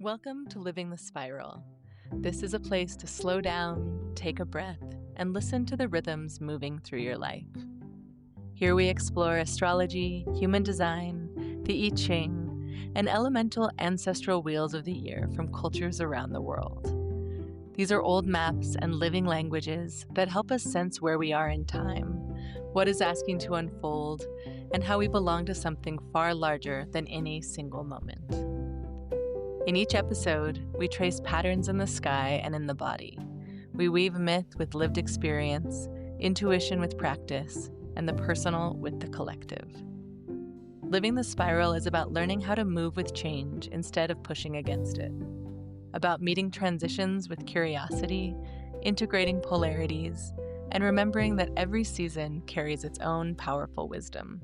Welcome to Living the Spiral. This is a place to slow down, take a breath, and listen to the rhythms moving through your life. Here we explore astrology, human design, the I Ching, and elemental ancestral wheels of the year from cultures around the world. These are old maps and living languages that help us sense where we are in time, what is asking to unfold, and how we belong to something far larger than any single moment. In each episode, we trace patterns in the sky and in the body. We weave myth with lived experience, intuition with practice, and the personal with the collective. Living the Spiral is about learning how to move with change instead of pushing against it. About meeting transitions with curiosity, integrating polarities, and remembering that every season carries its own powerful wisdom.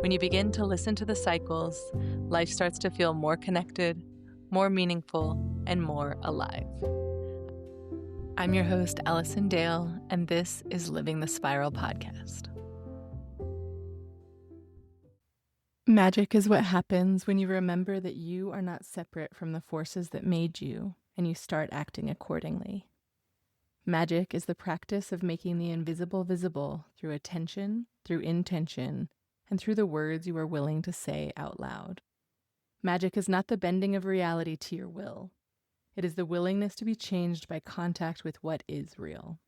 When you begin to listen to the cycles, life starts to feel more connected, more meaningful, and more alive. I'm your host, Alison Dale, and this is Living the Spiral podcast. Magic is what happens when you remember that you are not separate from the forces that made you, and you start acting accordingly. Magic is the practice of making the invisible visible through attention, through intention, and through the words you are willing to say out loud. Magic is not the bending of reality to your will. It is the willingness to be changed by contact with what is real.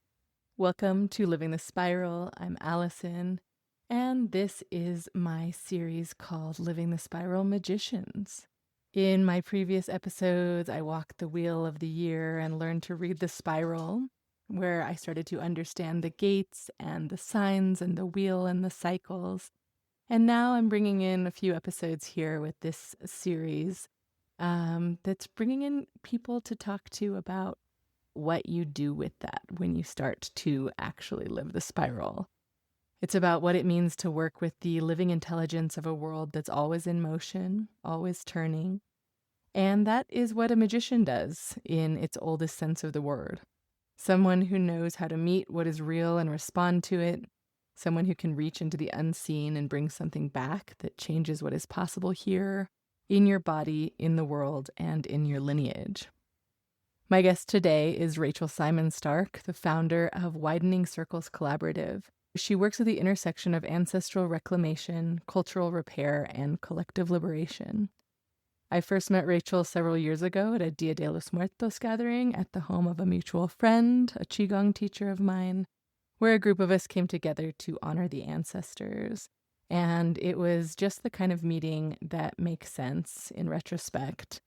Welcome to Living the Spiral. I'm Alison, and this is my series called Living the Spiral Magicians. In my previous episodes, I walked the wheel of the year and learned to read the spiral, where I started to understand the gates and the signs and the wheel and the cycles. And now I'm bringing in a few episodes here with this series that's bringing in people to talk to about what you do with that when you start to actually live the spiral. It's about what it means to work with the living intelligence of a world that's always in motion, always turning. And that is what a magician does in its oldest sense of the word. Someone who knows how to meet what is real and respond to it. Someone who can reach into the unseen and bring something back that changes what is possible here, in your body, in the world, and in your lineage. My guest today is Rachel Simon-Stark, the founder of Widening Circles Collaborative. She works at the intersection of ancestral reclamation, cultural repair, and collective liberation. I first met Rachel several years ago at a Dia de los Muertos gathering at the home of a mutual friend, a Qigong teacher of mine, where a group of us came together to honor the ancestors. And it was just the kind of meeting that makes sense in retrospect.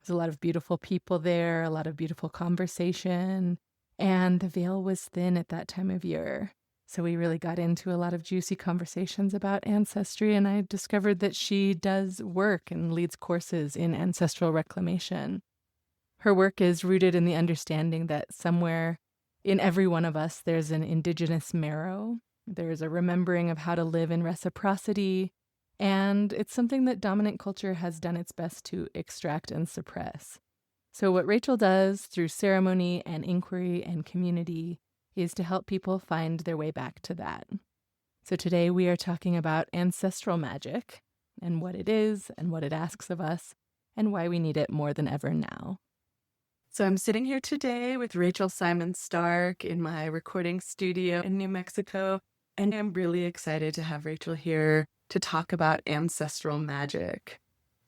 There's a lot of beautiful people there, a lot of beautiful conversation, and the veil was thin at that time of year. So we really got into a lot of juicy conversations about ancestry, and I discovered that she does work and leads courses in ancestral reclamation. Her work is rooted in the understanding that somewhere in every one of us, there's an Indigenous Marrow. There's a remembering of how to live in reciprocity, and it's something that dominant culture has done its best to extract and suppress. So what Rachel does through ceremony and inquiry and community is to help people find their way back to that. So today we are talking about ancestral magic and what it is and what it asks of us and why we need it more than ever now. So I'm sitting here today with Rachel Simon-Stark in my recording studio in New Mexico, and I'm really excited to have Rachel here to talk about ancestral magic.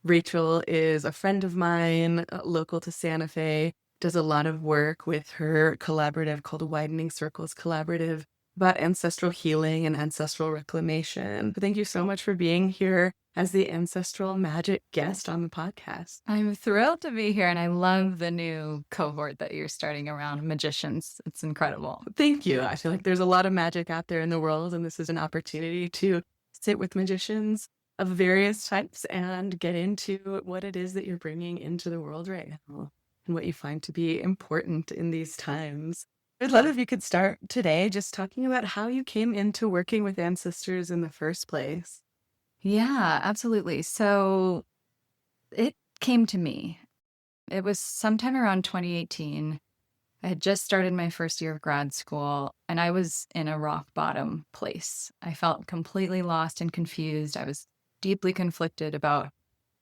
Rachel is a friend of mine, local to Santa Fe, does a lot of work with her collaborative called Widening Circles Collaborative about ancestral healing and ancestral reclamation. Thank you so much for being here as the ancestral magic guest on the podcast. I'm thrilled to be here, and I love the new cohort that you're starting around magicians. It's incredible. Thank you. I feel like there's a lot of magic out there in the world, and this is an opportunity to sit with magicians of various types and get into what it is that you're bringing into the world right now and what you find to be important in these times. I'd love if you could start today just talking about how you came into working with ancestors in the first place. Yeah, absolutely. So it came to me. It was sometime around 2018. I had just started my first year of grad school, and I was in a rock bottom place. I felt completely lost and confused. I was deeply conflicted about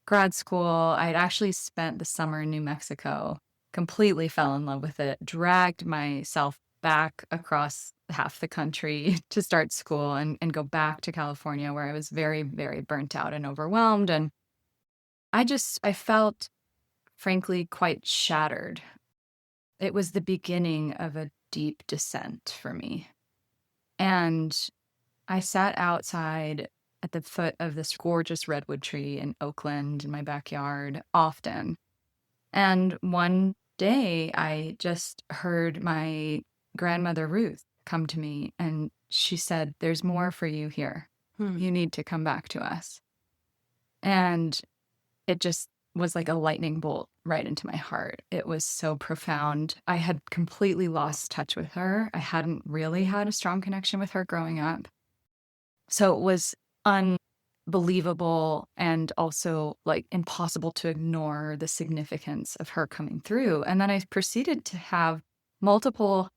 grad school. I'd actually spent the summer in New Mexico, completely fell in love with it, dragged myself back across half the country to start school and go back to California where I was very, very burnt out and overwhelmed. And I felt frankly quite shattered. It was the beginning of a deep descent for me. And I sat outside at the foot of this gorgeous redwood tree in Oakland in my backyard often. And one day I just heard my grandmother Ruth come to me and she said, "There's more for you here. You need to come back to us." And it just was like a lightning bolt right into my heart. It was so profound. I had completely lost touch with her. I hadn't really had a strong connection with her growing up. So it was unbelievable and also like impossible to ignore the significance of her coming through. And then I proceeded to have multiple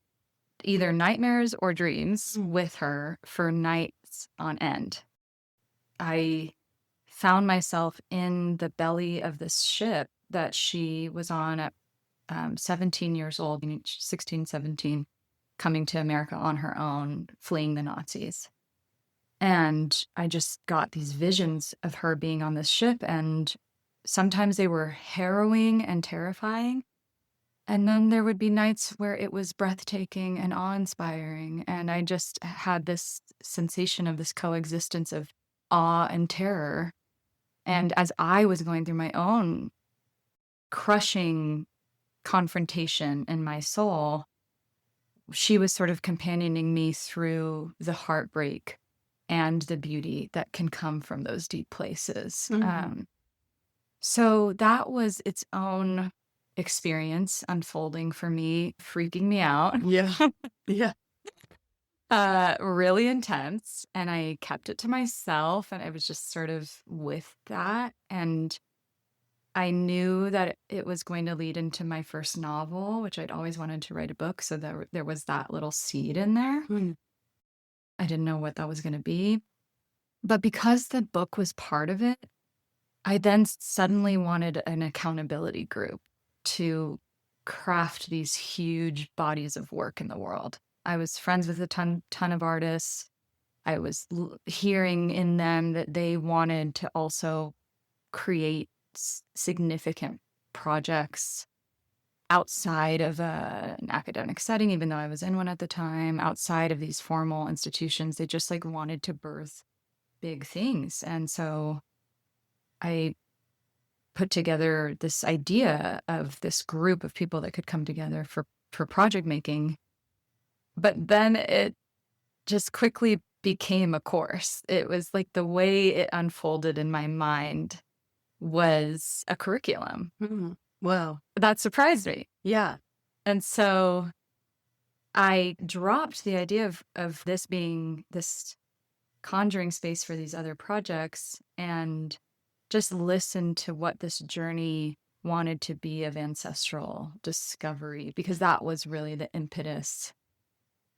either nightmares or dreams with her for nights on end. I found myself in the belly of this ship that she was on at 17 years old, 16, 17, coming to America on her own, fleeing the Nazis. And I just got these visions of her being on this ship, and sometimes they were harrowing and terrifying. And then there would be nights where it was breathtaking and awe-inspiring. And I just had this sensation of this coexistence of awe and terror. And as I was going through my own crushing confrontation in my soul, she was sort of companioning me through the heartbreak and the beauty that can come from those deep places. So that was its own experience unfolding for me, freaking me out. Yeah. Yeah. Really intense. And I kept it to myself and I was just sort of with that. And I knew that it was going to lead into my first novel, which I'd always wanted to write a book. So there was that little seed in there. I didn't know what that was going to be. But because the book was part of it, I then suddenly wanted an accountability group to craft these huge bodies of work in the world. I was friends with a ton of artists. I was hearing in them that they wanted to also create significant projects outside of an academic setting, even though I was in one at the time, outside of these formal institutions. They just like wanted to birth big things. And so I put together this idea of this group of people that could come together for project making. But then it just quickly became a course. It was like the way it unfolded in my mind was a curriculum. Wow. That surprised me. Yeah. And so I dropped the idea of this being this conjuring space for these other projects and just listened to what this journey wanted to be of ancestral discovery, because that was really the impetus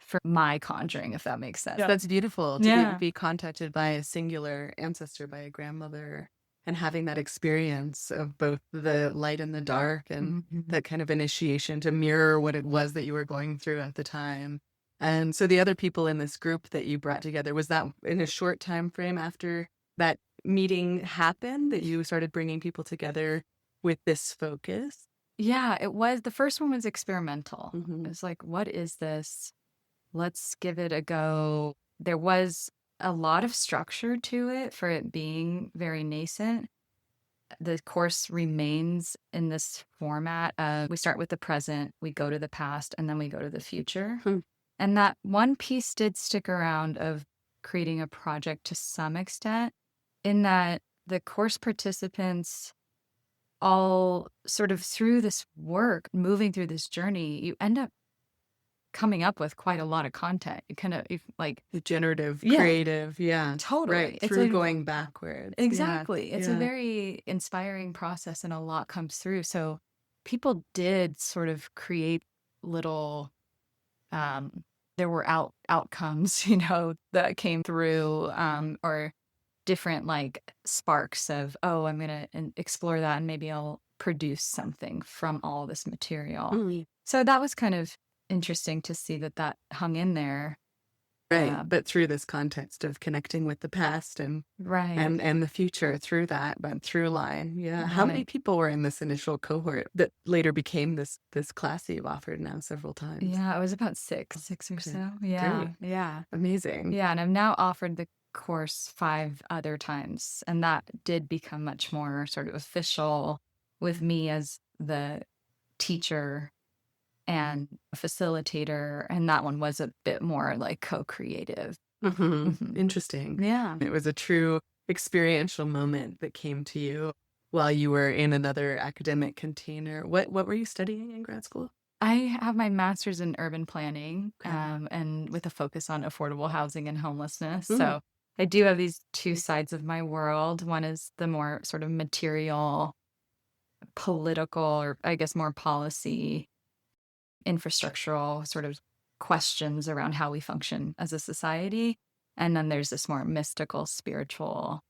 for my conjuring, if that makes sense. Yeah. That's beautiful to Yeah. be contacted by a singular ancestor, by a grandmother, and having that experience of both the light and the dark and that kind of initiation to mirror what it was that you were going through at the time. And so the other people in this group that you brought together, was that in a short time frame after that meeting happened that you started bringing people together with this focus? Yeah, it was. The first one was experimental. It was like, what is this? Let's give it a go. There was a lot of structure to it for it being very nascent. The course remains in this format of we start with the present, we go to the past, and then we go to the future. And that one piece did stick around of creating a project to some extent, in that the course participants all sort of through this work, moving through this journey, you end up coming up with quite a lot of content. You kind of like Generative, Yeah. creative, yeah. Totally. Right, It's through a- going backwards. Exactly. It's a Yeah. very inspiring process and a lot comes through. So people did sort of create little there were outcomes, that came through, or different like sparks of, oh, I'm going to explore that and maybe I'll produce something from all this material. Mm. So that was kind of interesting to see that that hung in there. Right. But through this context of connecting with the past and Right. and the future through that, but through line. Yeah. How many Right. people were in this initial cohort that later became this class that you've offered now several times? Yeah, it was about six or Okay. so. Yeah. Great. Yeah. Amazing. Yeah. And I've now offered the course 5 other times. And that did become much more sort of official with me as the teacher and facilitator. And that one was a bit more like co-creative. Hmm. Interesting. Yeah. It was a true experiential moment that came to you while you were in another academic container. What were you studying in grad school? I have my master's in urban planning, Okay. and with a focus on affordable housing and homelessness. Mm. So I do have these two sides of my world. One is the more sort of material, political, or I guess more policy, infrastructural sort of questions around how we function as a society. And then there's this more mystical, spiritual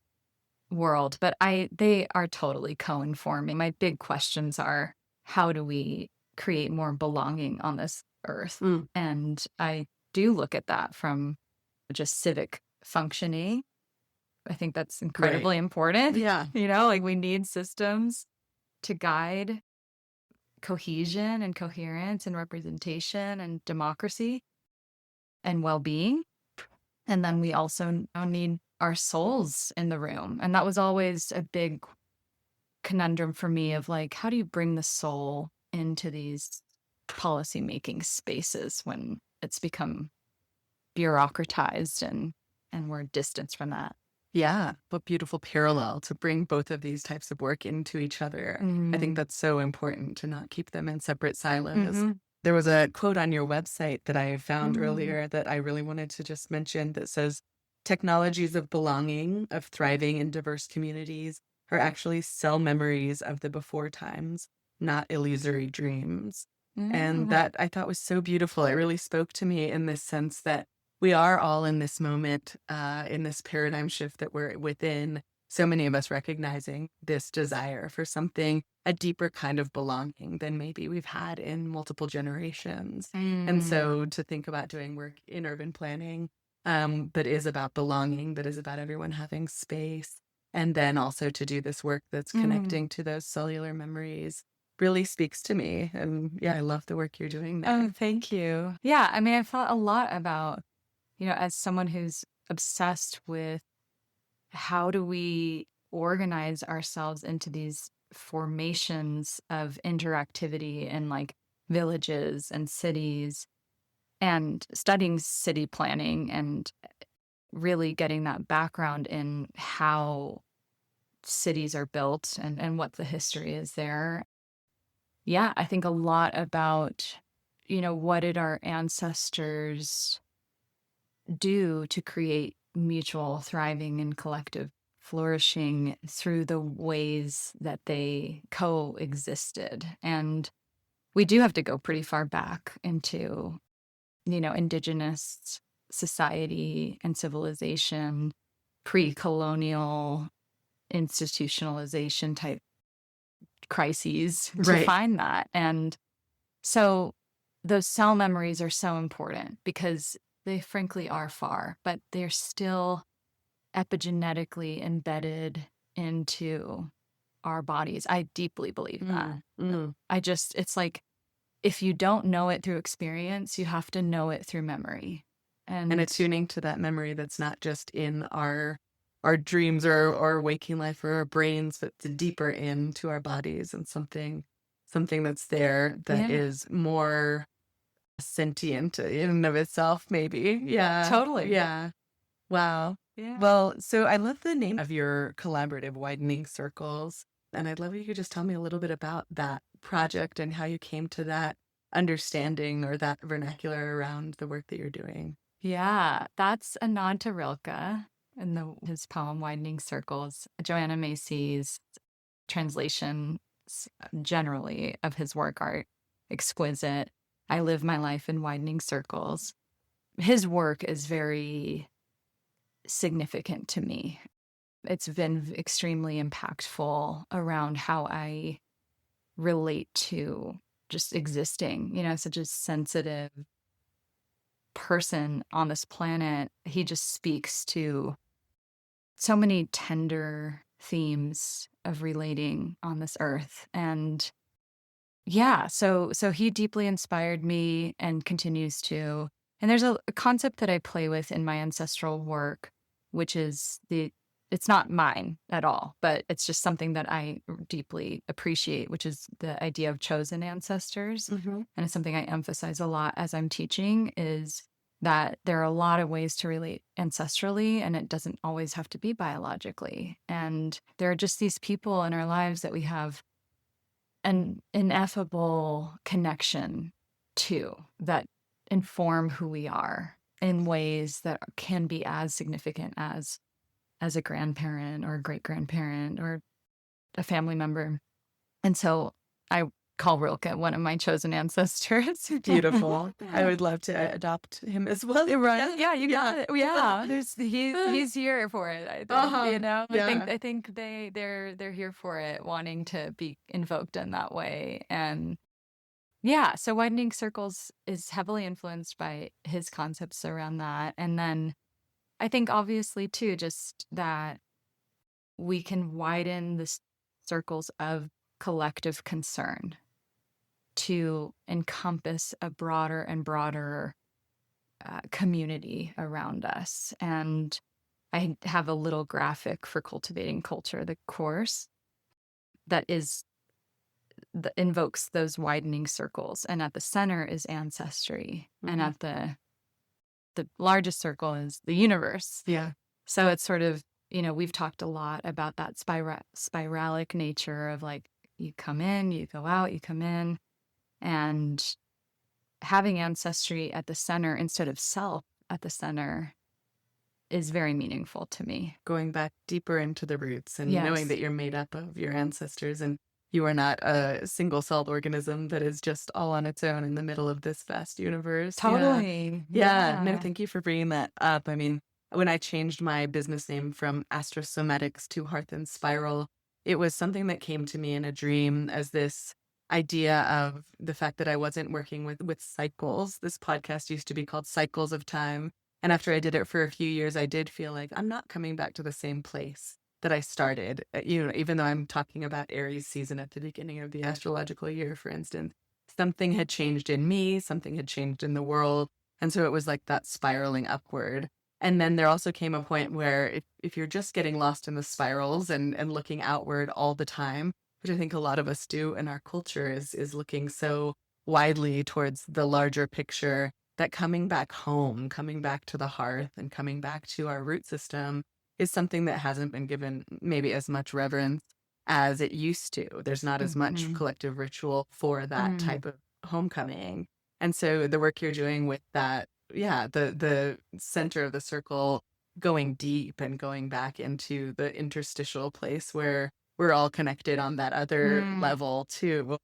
world. But they are totally co-informing. My big questions are, how do we create more belonging on this earth? Mm. And I do look at that from just civic functioning. I think that's Right. incredibly important. Yeah. Like we need systems to guide cohesion and coherence and representation and democracy and well-being. And then we also now need our souls in the room. And that was always a big conundrum for me of like, how do you bring the soul into these policymaking spaces when it's become bureaucratized and we're distanced from that? Yeah, what beautiful parallel to bring both of these types of work into each other. I think that's so important to not keep them in separate silos. Mm-hmm. There was a quote on your website that I found Mm. earlier that I really wanted to just mention that says, technologies of belonging, of thriving in diverse communities, are actually cell memories of the before times, not illusory dreams. And Yeah. that I thought was so beautiful. It really spoke to me in this sense that we are all in this moment, in this paradigm shift that we're within, so many of us recognizing this desire for something, a deeper kind of belonging than maybe we've had in multiple generations. And so to think about doing work in urban planning that is about belonging, that is about everyone having space, and then also to do this work that's connecting to those cellular memories really speaks to me. And yeah, I love the work you're doing there. Oh, thank you. Yeah, I mean, I thought a lot about, as someone who's obsessed with how do we organize ourselves into these formations of interactivity in like villages and cities, and studying city planning and really getting that background in how cities are built and what the history is there. Yeah, I think a lot about, what did our ancestors do to create mutual thriving and collective flourishing through the ways that they coexisted. And we do have to go pretty far back into, indigenous society and civilization, pre-colonial institutionalization type crises to Right. find that. And so those cell memories are so important because they frankly are far, but they're still epigenetically embedded into our bodies. I deeply believe that. It's like, if you don't know it through experience, you have to know it through memory. And attuning to that memory that's not just in our dreams or waking life or our brains, but to deeper into our bodies and something that's there that Yeah. is more sentient in and of itself, maybe. Yeah. Totally. Yeah. Wow. Yeah. Well, so I love the name of your collaborative, Widening Circles. And I'd love if you could just tell me a little bit about that project and how you came to that understanding or that vernacular around the work that you're doing. Yeah, that's a nod to Rilke and his poem Widening Circles. Joanna Macy's translations generally of his work are exquisite. I live my life in widening circles. His work is very significant to me. It's been extremely impactful around how I relate to just existing, such a sensitive person on this planet. He just speaks to so many tender themes of relating on this earth. And yeah, so he deeply inspired me and continues to. And there's a concept that I play with in my ancestral work, which is it's not mine at all, but it's just something that I deeply appreciate, which is the idea of chosen ancestors. Mm-hmm. And it's something I emphasize a lot as I'm teaching, is that there are a lot of ways to relate ancestrally, and it doesn't always have to be biologically. And there are just these people in our lives that we have an ineffable connection to, that inform who we are in ways that can be as significant as a grandparent or a great grandparent or a family member. And so I call Rilke one of my chosen ancestors. Beautiful. I would love to adopt him as well. Right? Yeah, you got it. Yeah, he's here for it. I think. Yeah. I think they're here for it, wanting to be invoked in that way. And yeah, so Widening Circles is heavily influenced by his concepts around that. And then I think obviously too, just that we can widen the circles of collective concern to encompass a broader and broader community around us. And I have a little graphic for Cultivating Culture, the course, that invokes those widening circles. And at the center is ancestry. Mm-hmm. And at the largest circle is the universe. Yeah. So it's sort of, we've talked a lot about that spiralic nature of like, you come in, you go out, you come in. And having ancestry at the center instead of self at the center is very meaningful to me. Going back deeper into the roots and Yes. knowing that you're made up of your ancestors and you are not a single-celled organism that is just all on its own in the middle of this vast universe. Totally. Yeah. No, thank you for bringing that up. I mean, when I changed my business name from Astrosomatics to Hearth and Spiral, it was something that came to me in a dream as this idea of the fact that I wasn't working with cycles. This podcast used to be called Cycles of Time. And after I did it for a few years, I did feel like I'm not coming back to the same place that I started. Even though I'm talking about Aries season at the beginning of the astrological year, for instance, something had changed in me, something had changed in the world. And so it was like that spiraling upward. And then there also came a point where if you're just getting lost in the spirals and looking outward all the time, which I think a lot of us do in our culture, is looking so widely towards the larger picture, that coming back home, coming back to the hearth and coming back to our root system is something that hasn't been given maybe as much reverence as it used to. There's not as much collective ritual for that type of homecoming. And so the work you're doing with that, the center of the circle, going deep and going back into the interstitial place where we're all connected on that other level too,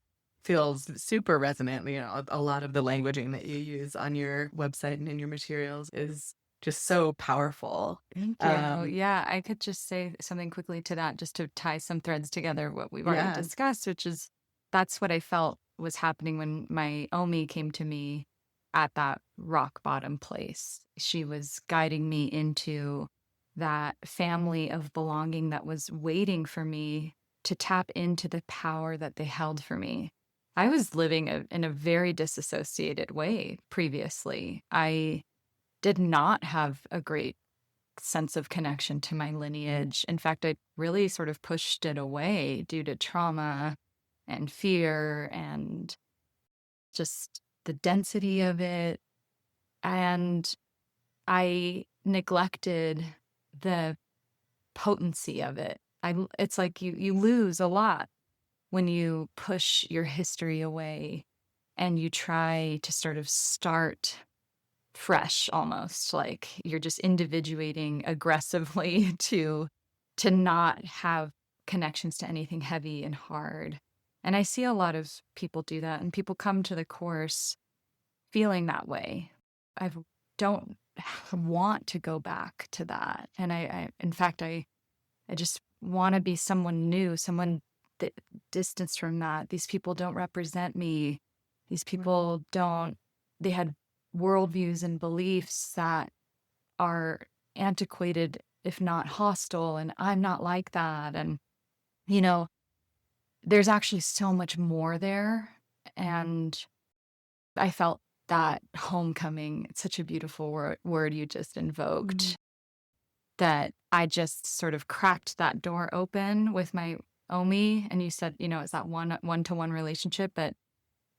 feels super resonant. A lot of the languaging that you use on your website and in your materials is just so powerful. Thank you. Yeah, I could just say something quickly to that, just to tie some threads together, what we've already discussed, which is that's what I felt was happening when my Omi came to me at that rock bottom place. She was guiding me into that family of belonging that was waiting for me to tap into the power that they held for me. I was living in a very disassociated way previously. I did not have a great sense of connection to my lineage. In fact, I really sort of pushed it away due to trauma and fear and just the density of it. And I neglected the potency of it. It's like you lose a lot when you push your history away and you try to sort of start fresh, almost like you're just individuating aggressively to not have connections to anything heavy and hard. And I see a lot of people do that, and people come to the course feeling that way. I don't want to go back to that. And in fact, I I just want to be someone new, someone distanced from that. These people don't represent me. These people don't, they had worldviews and beliefs that are antiquated, if not hostile, and I'm not like that. And, you know, there's actually so much more there. And I felt that homecoming, it's such a beautiful word you just invoked, that I just sort of cracked that door open with my Omi. And you said, it's that one-to-one relationship, but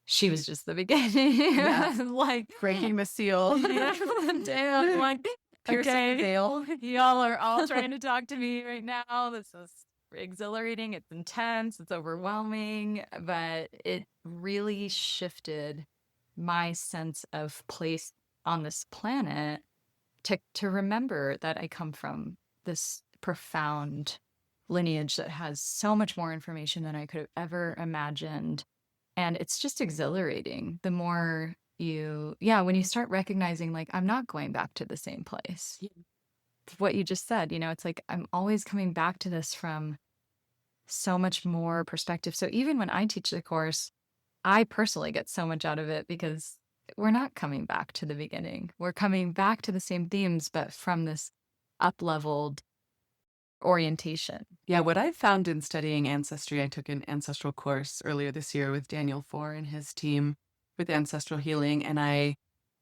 she was just the beginning. Yeah. Like Breaking the seal. Damn, like, Piercing the veil. y'all are all trying to talk to me right now. This is exhilarating. It's intense. It's overwhelming. But it really shifted my sense of place on this planet to remember that I come from this profound lineage that has so much more information than I could have ever imagined. And it's just exhilarating. The more when you start recognizing, like, I'm not going back to the same place. Yeah. What you just said, it's like, I'm always coming back to this from so much more perspective. So even when I teach the course, I personally get so much out of it because we're not coming back to the beginning. We're coming back to the same themes, but from this up-leveled orientation. Yeah, what I've found in studying ancestry, I took an ancestral course earlier this year with Daniel Four and his team with ancestral healing. And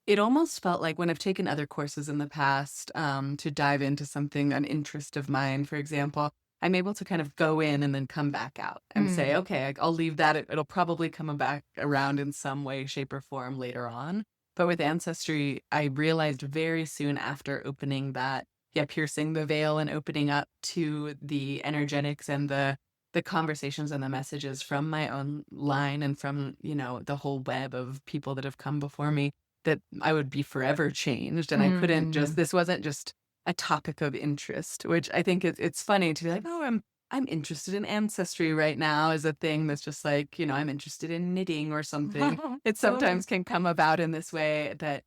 it almost felt like when I've taken other courses in the past to dive into something, an interest of mine, for example, I'm able to kind of go in and then come back out and say, okay, I'll leave that. It'll probably come back around in some way, shape, or form later on. But with ancestry, I realized very soon after opening that, piercing the veil and opening up to the energetics and the conversations and the messages from my own line and from, the whole web of people that have come before me, that I would be forever changed. And I couldn't this wasn't just a topic of interest, which I think it's funny to be like, oh, I'm interested in ancestry right now is a thing that's just like, I'm interested in knitting or something. It sometimes can come about in this way that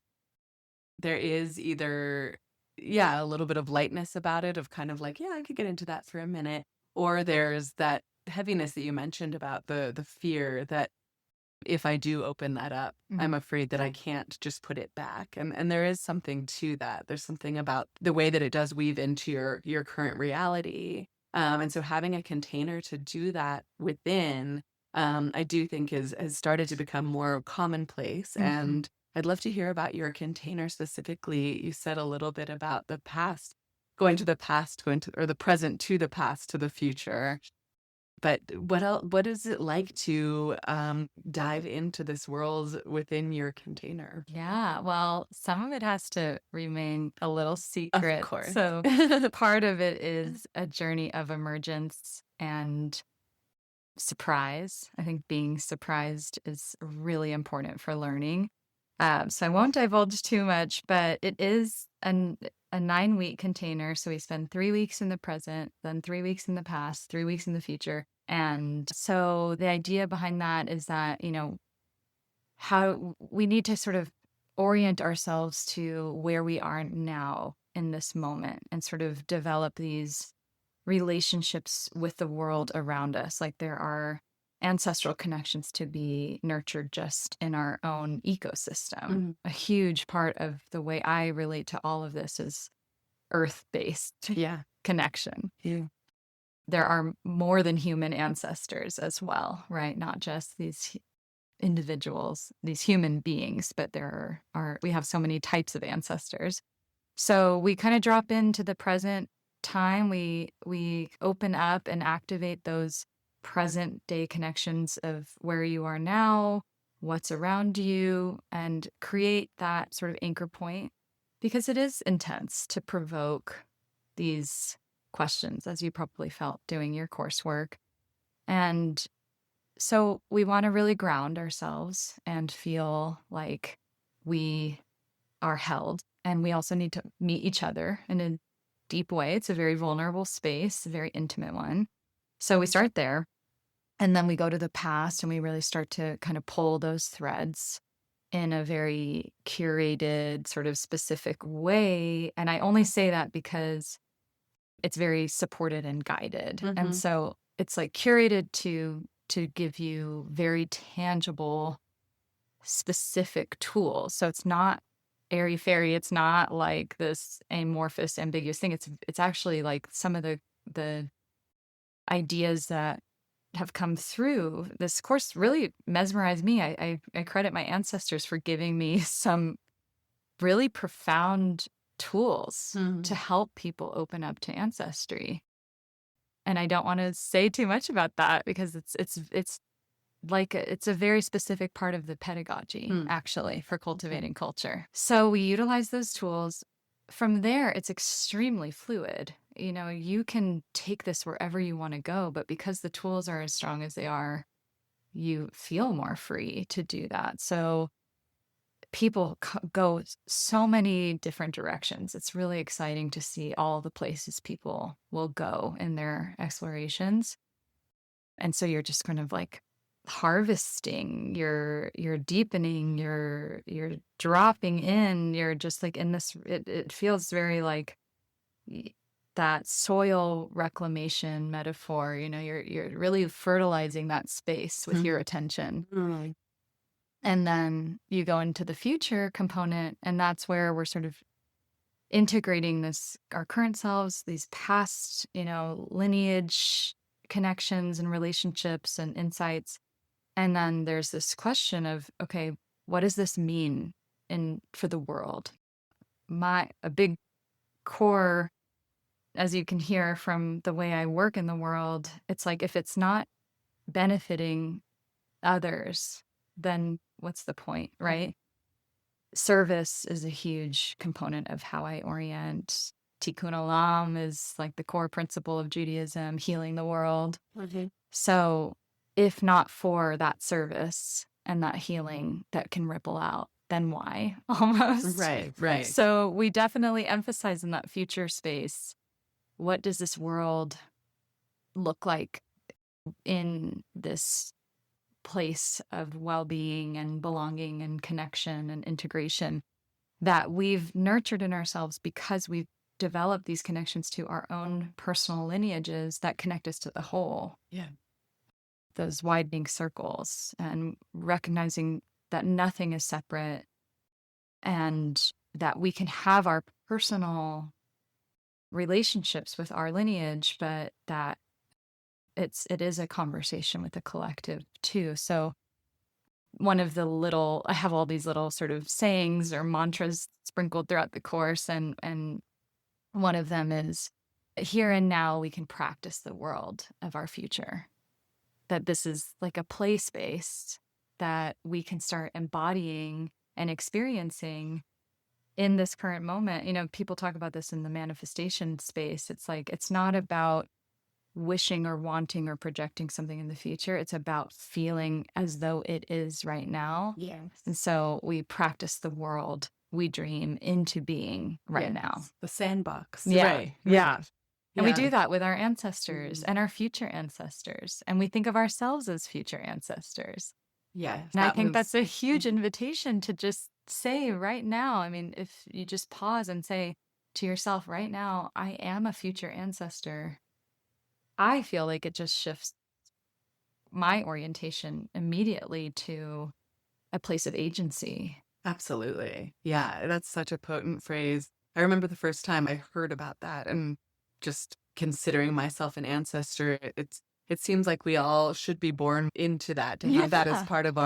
there is either, a little bit of lightness about it, of kind of like, I could get into that for a minute. Or there's that heaviness that you mentioned about the fear that if I do open that up, I'm afraid that I can't just put it back. And there is something to that. There's something about the way that it does weave into your current reality. And so having a container to do that within, I do think has started to become more commonplace. And I'd love to hear about your container specifically. You said a little bit about the past, going to the past, or the present to the past, to the future. But what else, what is it like to dive into this world within your container? Yeah, well, some of it has to remain a little secret. Of course. So part of it is a journey of emergence and surprise. I think being surprised is really important for learning. So I won't divulge too much, but it is a 9-week container. So we spend 3 weeks in the present, then 3 weeks in the past, 3 weeks in the future. And so the idea behind that is that, how we need to sort of orient ourselves to where we are now in this moment and sort of develop these relationships with the world around us. Like, there are ancestral connections to be nurtured just in our own ecosystem. A huge part of the way I relate to all of this is earth-based connection. Yeah. There are more than human ancestors as well, right? Not just these individuals, these human beings, but we have so many types of ancestors. So we kind of drop into the present time. We open up and activate those present day connections of where you are now, what's around you, and create that sort of anchor point, because it is intense to provoke these questions, as you probably felt doing your coursework. And so we want to really ground ourselves and feel like we are held. And we also need to meet each other in a deep way. It's a very vulnerable space, a very intimate one. So we start there. And then we go to the past and we really start to kind of pull those threads in a very curated, sort of specific way. And I only say that because it's very supported and guided. Mhm. And so it's like curated to give you very tangible, specific tools. So it's not airy fairy. It's not like this amorphous, ambiguous thing. It's actually like some of the ideas that have come through this course really mesmerized me. I credit my ancestors for giving me some really profound tools to help people open up to ancestry. And I don't want to say too much about that because it's like it's a very specific part of the pedagogy, actually, for cultivating culture. So we utilize those tools. From there, it's extremely fluid. You know, you can take this wherever you want to go, but because the tools are as strong as they are, you feel more free to do that. So people go so many different directions. It's really exciting to see all the places people will go in their explorations. And so you're just kind of like harvesting, you're deepening, you're dropping in, you're just like in this, it feels very like that soil reclamation metaphor, you know, you're really fertilizing that space with your attention. And then you go into the future component, and that's where we're sort of integrating this, our current selves, these past, you know, lineage connections and relationships and insights. And then there's this question of, okay, what does this mean for the world? A big core, as you can hear from the way I work in the world, it's like if it's not benefiting others, then what's the point, right? Service is a huge component of how I orient. Tikkun olam is like the core principle of Judaism, healing the world. So if not for that service and that healing that can ripple out, then why? Almost. Right. So we definitely emphasize in that future space, what does this world look like in this place of well-being and belonging and connection and integration that we've nurtured in ourselves because we've developed these connections to our own personal lineages that connect us to the whole. Yeah. Those widening circles, and recognizing that nothing is separate and that we can have our personal relationships with our lineage, but that it is a conversation with the collective too. So one of the I have all these little sort of sayings or mantras sprinkled throughout the course. And one of them is, here and now we can practice the world of our future. That this is like a place-based that we can start embodying and experiencing in this current moment. You know, people talk about this in the manifestation space. It's like, it's not about wishing or wanting or projecting something in the future. It's about feeling as though it is right now. Yes. And so we practice the world we dream into being right now. The sandbox. Yeah. Right. Yeah. And we Yeah. do that with our ancestors and our future ancestors. And we think of ourselves as future ancestors. Yes. And I think that's a huge invitation to just say right now. I mean, if you just pause and say to yourself right now, I am a future ancestor, I feel like it just shifts my orientation immediately to a place of agency. Absolutely. Yeah, that's such a potent phrase. I remember the first time I heard about that, and just considering myself an ancestor, it seems like we all should be born into that, to have that as part of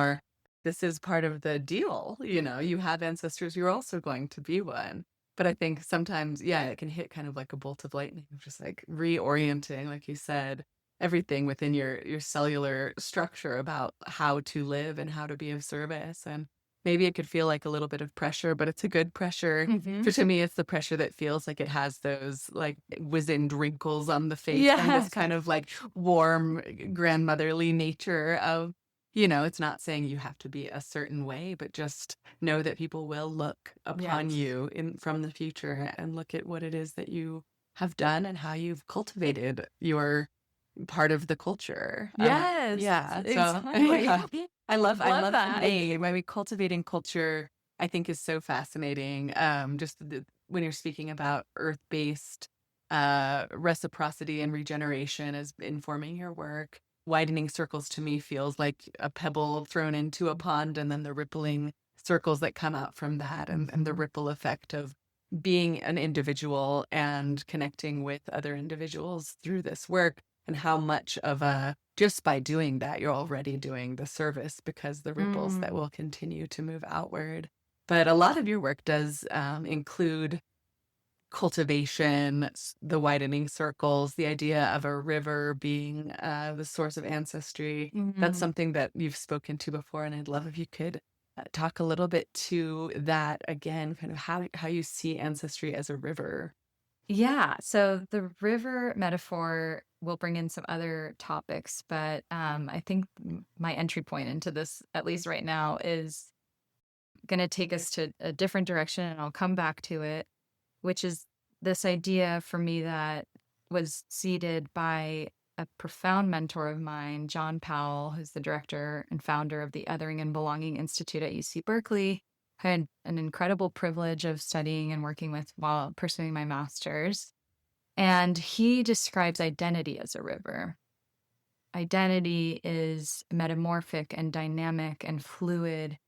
this is part of the deal. You know, you have ancestors, you're also going to be one. But I think sometimes, yeah, it can hit kind of like a bolt of lightning, of just like reorienting, like you said, everything within your cellular structure about how to live and how to be of service. And maybe it could feel like a little bit of pressure, but it's a good pressure. To me, it's the pressure that feels like it has those like wizened wrinkles on the face and this kind of like warm grandmotherly nature of, you know, it's not saying you have to be a certain way, but just know that people will look upon you from the future and look at what it is that you have done and how you've cultivated your part of the culture. Yeah. Exactly. So I love that. the name. I mean, cultivating culture, I think, is so fascinating. Just when you're speaking about earth-based reciprocity and regeneration as informing your work. Widening circles to me feels like a pebble thrown into a pond and then the rippling circles that come out from that, and the ripple effect of being an individual and connecting with other individuals through this work, and how much of just by doing that, you're already doing the service, because the ripples that will continue to move outward. But a lot of your work does include cultivation, the widening circles, the idea of a river being the source of ancestry. That's something that you've spoken to before, and I'd love if you could talk a little bit to that again, kind of how you see ancestry as a river. Yeah. So the river metaphor will bring in some other topics, but I think my entry point into this, at least right now, is going to take us to a different direction, and I'll come back to it, which is this idea for me that was seeded by a profound mentor of mine, John Powell, who's the director and founder of the Othering and Belonging Institute at UC Berkeley. I had an incredible privilege of studying and working with while pursuing my master's. And he describes identity as a river. Identity is metamorphic and dynamic and fluid.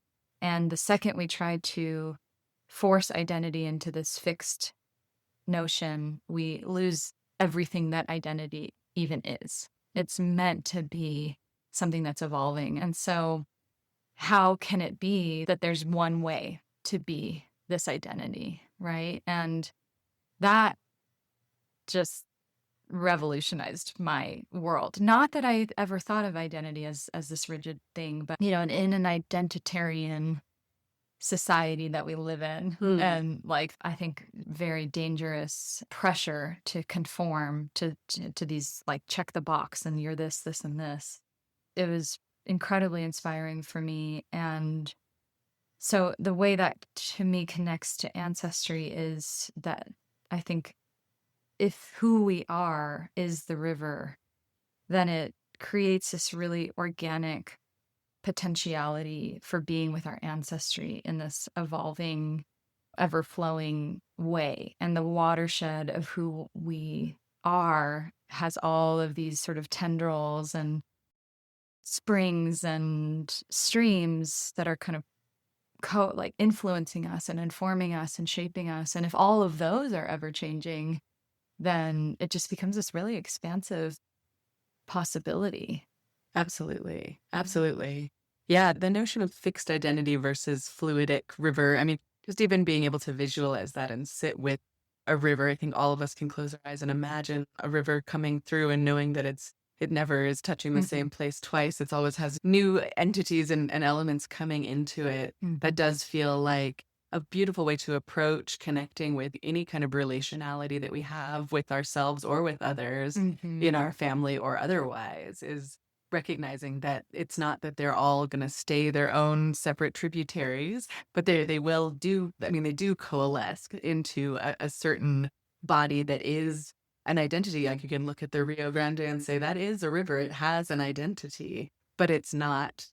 And the second we try to force identity into this fixed notion, we lose everything that identity even is. It's meant to be something that's evolving. And so how can it be that there's one way to be this identity, right? And that just revolutionized my world. Not that I ever thought of identity as this rigid thing, but in an identitarian society that we live in, and like I think very dangerous pressure to conform to these, like, check the box and you're this, and this. It was incredibly inspiring for me. And so the way that to me connects to ancestry is that I think if who we are is the river, then it creates this really organic potentiality for being with our ancestry in this evolving, ever-flowing way. And the watershed of who we are has all of these sort of tendrils and springs and streams that are kind of like influencing us and informing us and shaping us. And if all of those are ever changing, then it just becomes this really expansive possibility. Absolutely. Absolutely. Yeah, the notion of fixed identity versus fluidic river. I mean, just even being able to visualize that and sit with a river. I think all of us can close our eyes and imagine a river coming through and knowing that it never is touching the same place twice. It always has new entities and elements coming into it. That does feel like a beautiful way to approach connecting with any kind of relationality that we have with ourselves or with others in our family or otherwise, is recognizing that it's not that they're all going to stay their own separate tributaries, but they will do, I mean, they do coalesce into a certain body that is an identity. Like you can look at the Rio Grande and say that is a river. It has an identity, but it's not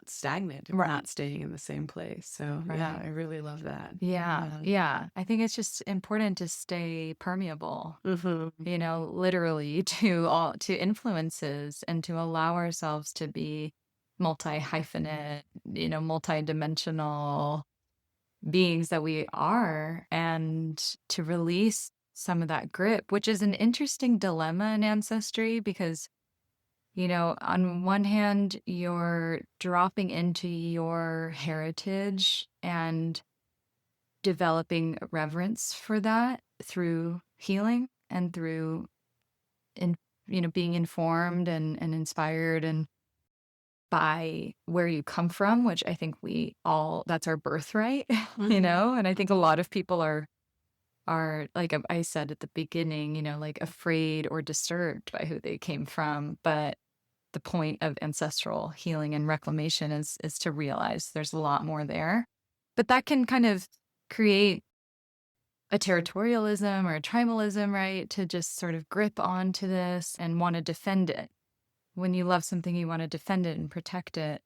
stagnant. It's not staying in the same place. So yeah, I really love that. Yeah. I think it's just important to stay permeable, literally to influences, and to allow ourselves to be multi-hyphenate, multi-dimensional beings that we are, and to release some of that grip, which is an interesting dilemma in ancestry, because on one hand, you're dropping into your heritage and developing a reverence for that through healing and through, being informed and inspired and by where you come from, which I think that's our birthright, and I think a lot of people are like I said at the beginning, like afraid or disturbed by who they came from. But the point of ancestral healing and reclamation is to realize there's a lot more there. But that can kind of create a territorialism or a tribalism, right? To just sort of grip onto this and want to defend it. When you love something, you want to defend it and protect it.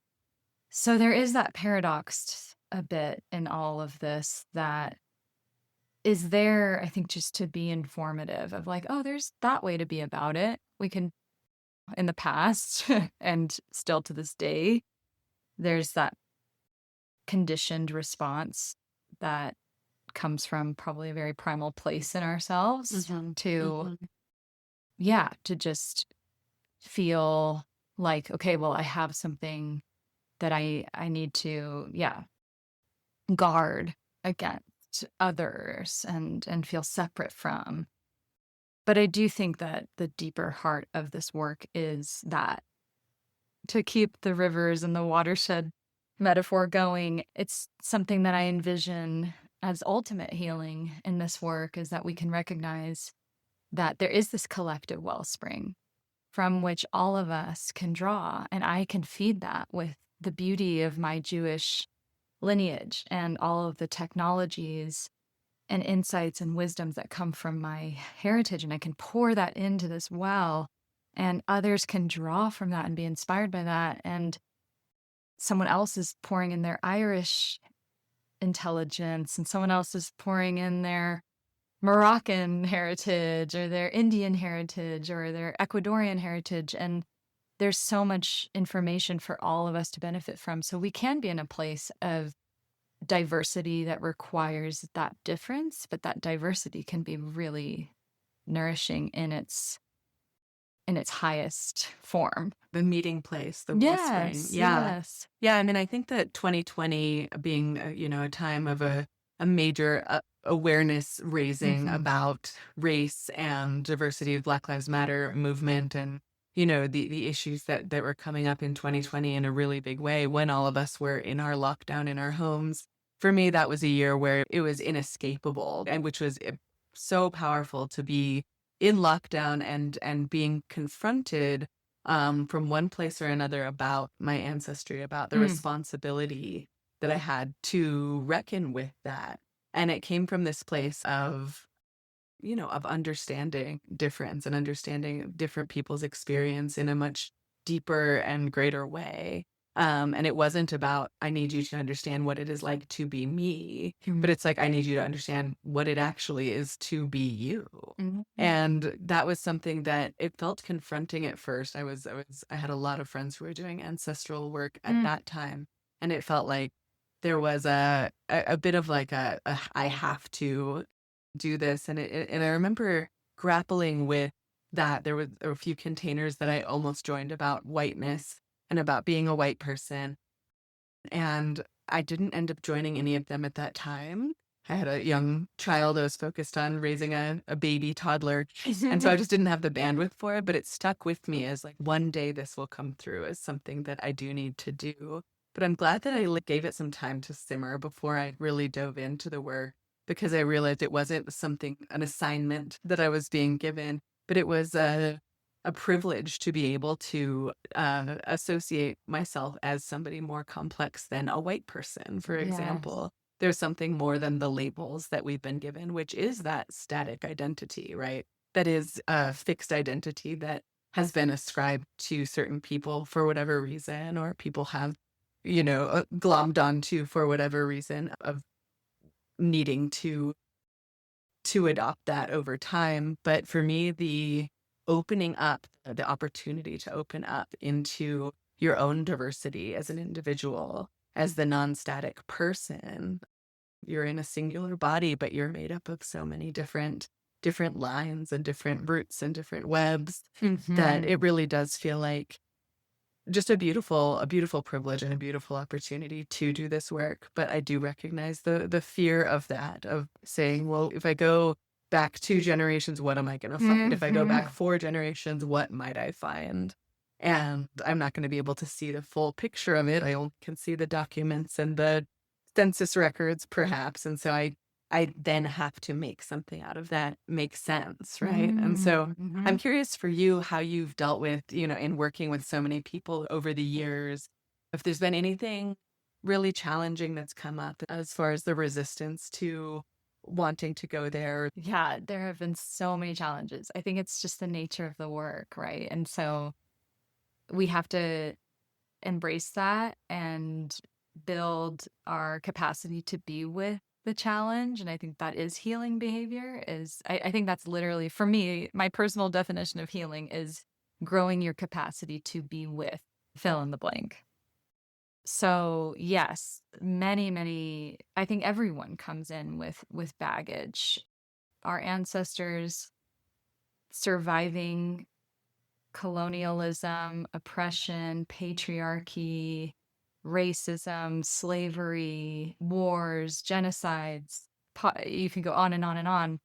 So there is that paradox a bit in all of this, that is there, I think, just to be informative of like, oh, there's that way to be about it. We can, in the past and still to this day, there's that conditioned response that comes from probably a very primal place in ourselves to, yeah, to just feel like, okay, well, I have something that I need to, yeah, guard against others and feel separate from. But I do think that the deeper heart of this work is that to keep the rivers and the watershed metaphor going, it's something that I envision as ultimate healing in this work, is that we can recognize that there is this collective wellspring from which all of us can draw. And I can feed that with the beauty of my Jewish lineage and all of the technologies and insights and wisdoms that come from my heritage. And I can pour that into this well, and others can draw from that and be inspired by that. And someone else is pouring in their Irish intelligence, and someone else is pouring in their Moroccan heritage or their Indian heritage or their Ecuadorian heritage. And there's so much information for all of us to benefit from. So we can be in a place of diversity that requires that difference, but that diversity can be really nourishing in its highest form. The meeting place, the wellspring. Yes, Yeah. yes. Yeah. I mean, I think that 2020 being, a time of a major awareness raising about race and diversity of Black Lives Matter movement, and, the issues that were coming up in 2020 in a really big way when all of us were in our lockdown in our homes. For me, that was a year where it was inescapable, and which was so powerful to be in lockdown and being confronted from one place or another about my ancestry, about the responsibility that I had to reckon with that. And it came from this place of, of understanding difference and understanding different people's experience in a much deeper and greater way. And it wasn't about, I need you to understand what it is like to be me, but it's like, I need you to understand what it actually is to be you. And that was something that it felt confronting at first. I had a lot of friends who were doing ancestral work at that time. And it felt like there was a bit of like I have to do this. And I remember grappling with that. There were a few containers that I almost joined about whiteness and about being a white person. And I didn't end up joining any of them at that time. I had a young child. I was focused on raising a baby toddler. And so I just didn't have the bandwidth for it, but it stuck with me as like, one day this will come through as something that I do need to do. But I'm glad that I gave it some time to simmer before I really dove into the work, because I realized it wasn't an assignment that I was being given, but it was a privilege to be able to associate myself as somebody more complex than a white person, for example. There's something more than the labels that we've been given, which is that static identity, right? That is a fixed identity that has been ascribed to certain people for whatever reason, or people have, glommed onto for whatever reason, of needing to adopt that over time. But for me, the opportunity to open up into your own diversity as an individual, as the non-static person, you're in a singular body, but you're made up of so many different lines and different roots and different webs, that it really does feel like just a beautiful privilege and a beautiful opportunity to do this work. But I do recognize the fear of that, of saying, well, if I go back 2 generations, what am I going to find? If I go back 4 generations, what might I find? And I'm not going to be able to see the full picture of it. I only can see the documents and the census records, perhaps. And so I then have to make something out of that make sense, right? And so I'm curious for you how you've dealt with, in working with so many people over the years, if there's been anything really challenging that's come up as far as the resistance to wanting to go there. Yeah, there have been so many challenges. I think it's just the nature of the work, right? And so we have to embrace that and build our capacity to be with the challenge. And I think that is healing behavior. I think that's literally, for me, my personal definition of healing is growing your capacity to be with, fill in the blank. So yes, many, I think everyone comes in with baggage. Our ancestors surviving colonialism, oppression, patriarchy, racism, slavery, wars, genocides. You can go on and on and on.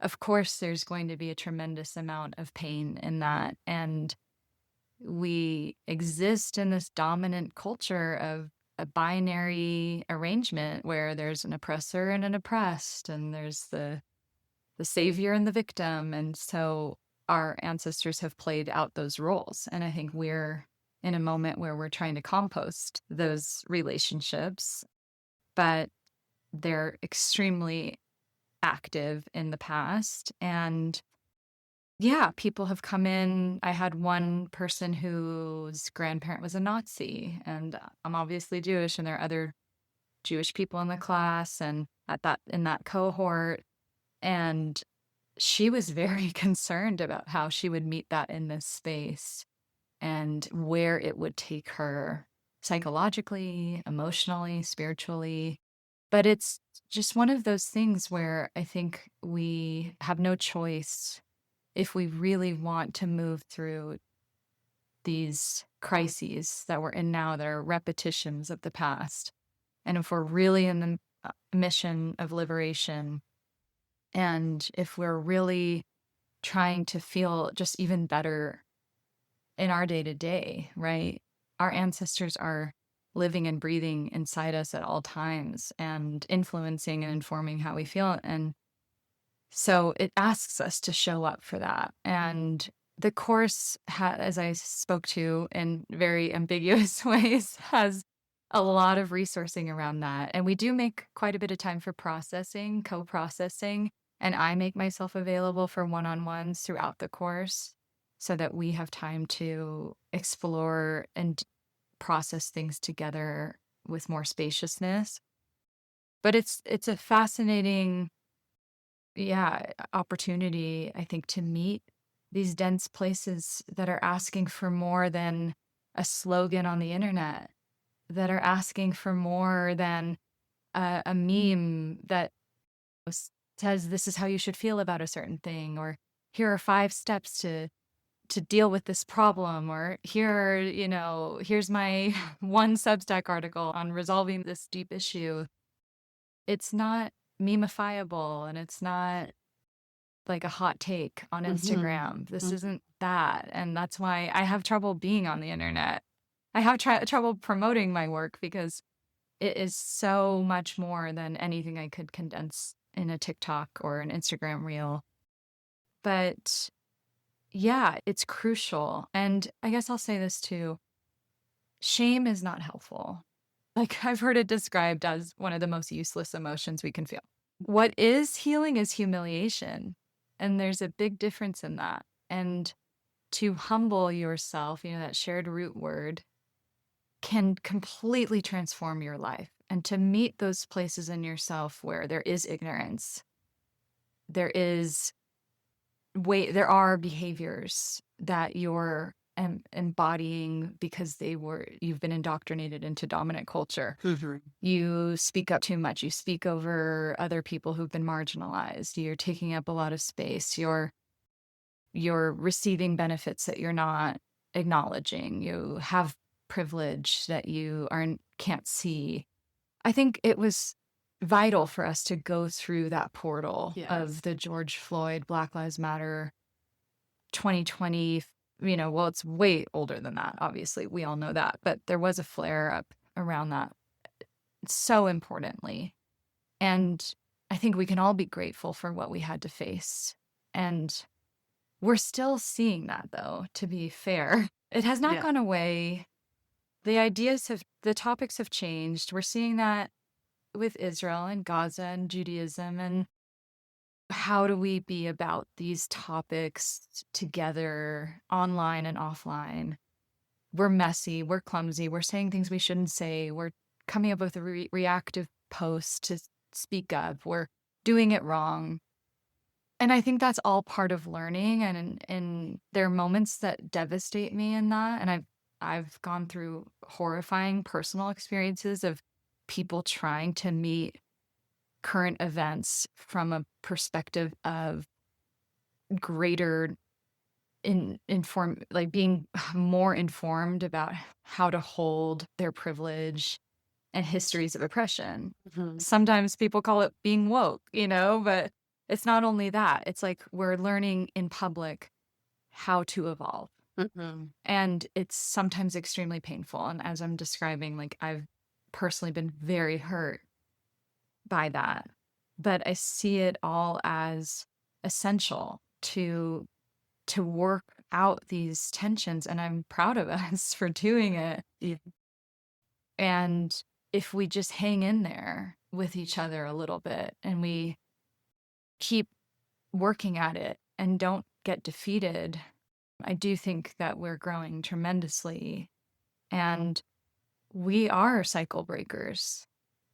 Of course, there's going to be a tremendous amount of pain in that. And we exist in this dominant culture of a binary arrangement where there's an oppressor and an oppressed, and there's the savior and the victim. And so our ancestors have played out those roles. And I think we're in a moment where we're trying to compost those relationships, but they're extremely active in the past. And yeah, people have come in. I had one person whose grandparent was a Nazi, and I'm obviously Jewish, and there are other Jewish people in the class and in that cohort. And she was very concerned about how she would meet that in this space and where it would take her psychologically, emotionally, spiritually. But it's just one of those things where I think we have no choice if we really want to move through these crises that we're in now that are repetitions of the past. And if we're really in the mission of liberation, and if we're really trying to feel just even better in our day to day, right? Our ancestors are living and breathing inside us at all times and influencing and informing how we feel. And so it asks us to show up for that. And the course, as I spoke to in very ambiguous ways, has a lot of resourcing around that. And we do make quite a bit of time for processing, co-processing. And I make myself available for one-on-ones throughout the course so that we have time to explore and process things together with more spaciousness. But it's a fascinating, opportunity, I think, to meet these dense places that are asking for more than a slogan on the internet, that are asking for more than a meme that says this is how you should feel about a certain thing, or here are 5 steps to deal with this problem, or here's my one Substack article on resolving this deep issue. It's not memeifiable, and it's not like a hot take on Instagram. This isn't that. And that's why I have trouble being on the internet. I have trouble promoting my work because it is so much more than anything I could condense in a TikTok or an Instagram reel. But yeah, it's crucial. And I guess I'll say this too. Shame is not helpful. Like, I've heard it described as one of the most useless emotions we can feel. What is healing is humiliation. And there's a big difference in that. And to humble yourself, that shared root word, can completely transform your life. And to meet those places in yourself where there is ignorance, there are behaviors that you're embodying because you've been indoctrinated into dominant culture. You speak up too much. You speak over other people who've been marginalized. You're taking up a lot of space. You're receiving benefits that you're not acknowledging. You have privilege that you can't see. I think it was vital for us to go through that portal of the George Floyd, Black Lives Matter, 2020. Well, it's way older than that, obviously. We all know that. But there was a flare up around that so importantly. And I think we can all be grateful for what we had to face. And we're still seeing that, though, to be fair. It has not gone away. The topics have changed. We're seeing that with Israel and Gaza and Judaism. And how do we be about these topics together, online and offline? We're messy, we're clumsy, we're saying things we shouldn't say, we're coming up with a reactive posts to speak up, we're doing it wrong. And I think that's all part of learning. And there are moments that devastate me in that. And I've gone through horrifying personal experiences of people trying to meet current events from a perspective of greater like being more informed about how to hold their privilege and histories of oppression. Mhm. Sometimes people call it being woke, but it's not only that. It's like we're learning in public how to evolve. Mhm. And it's sometimes extremely painful. And as I'm describing, like I've personally been very hurt by that. But I see it all as essential to work out these tensions, and I'm proud of us for doing it. Yeah. And if we just hang in there with each other a little bit and we keep working at it and don't get defeated, I do think that we're growing tremendously. And we are cycle breakers.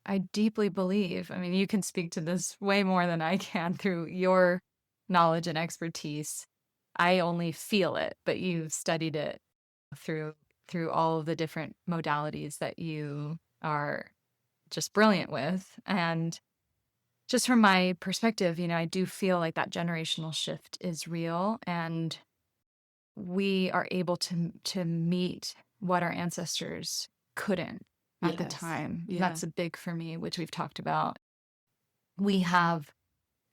I deeply believe. I mean, you can speak to this way more than I can through your knowledge and expertise. I only feel it, but you've studied it through all of the different modalities that you are just brilliant with. And just from my perspective, I do feel like that generational shift is real, and we are able to meet what our ancestors couldn't at the Yes. time. Yeah. That's a big for me, which we've talked about. We have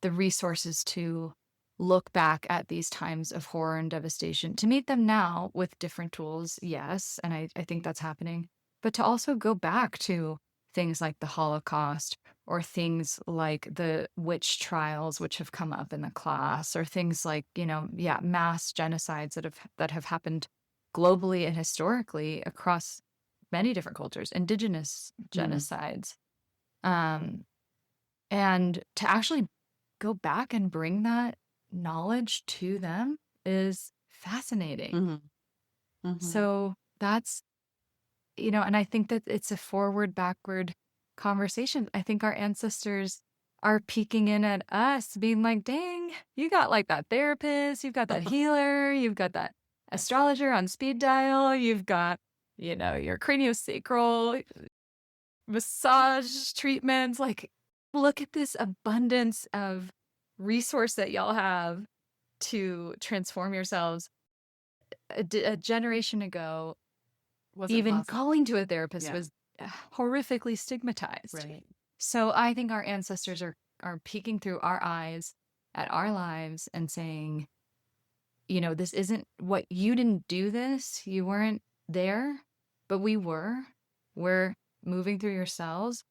the resources to look back at these times of horror and devastation, to meet them now with different tools, yes, and I think that's happening, but to also go back to things like the Holocaust or things like the witch trials, which have come up in the class, or things like, mass genocides that have happened globally and historically across many different cultures, indigenous genocides. And to actually go back and bring that knowledge to them is fascinating. Mhm. Mhm. So that's, and I think that it's a forward, backward conversation. I think our ancestors are peeking in at us, being like, dang, you got like that therapist, you've got that healer, you've got that astrologer on speed dial, you've got, your craniosacral massage treatments. Like, look at this abundance of resource that y'all have to transform yourselves. A generation ago, Wasn't even possible. calling to a therapist Yeah. was horrifically stigmatized. Right. So I think our ancestors are peeking through our eyes at our lives and saying, this isn't what you didn't do this. You weren't there, but we were. We're moving through your cells,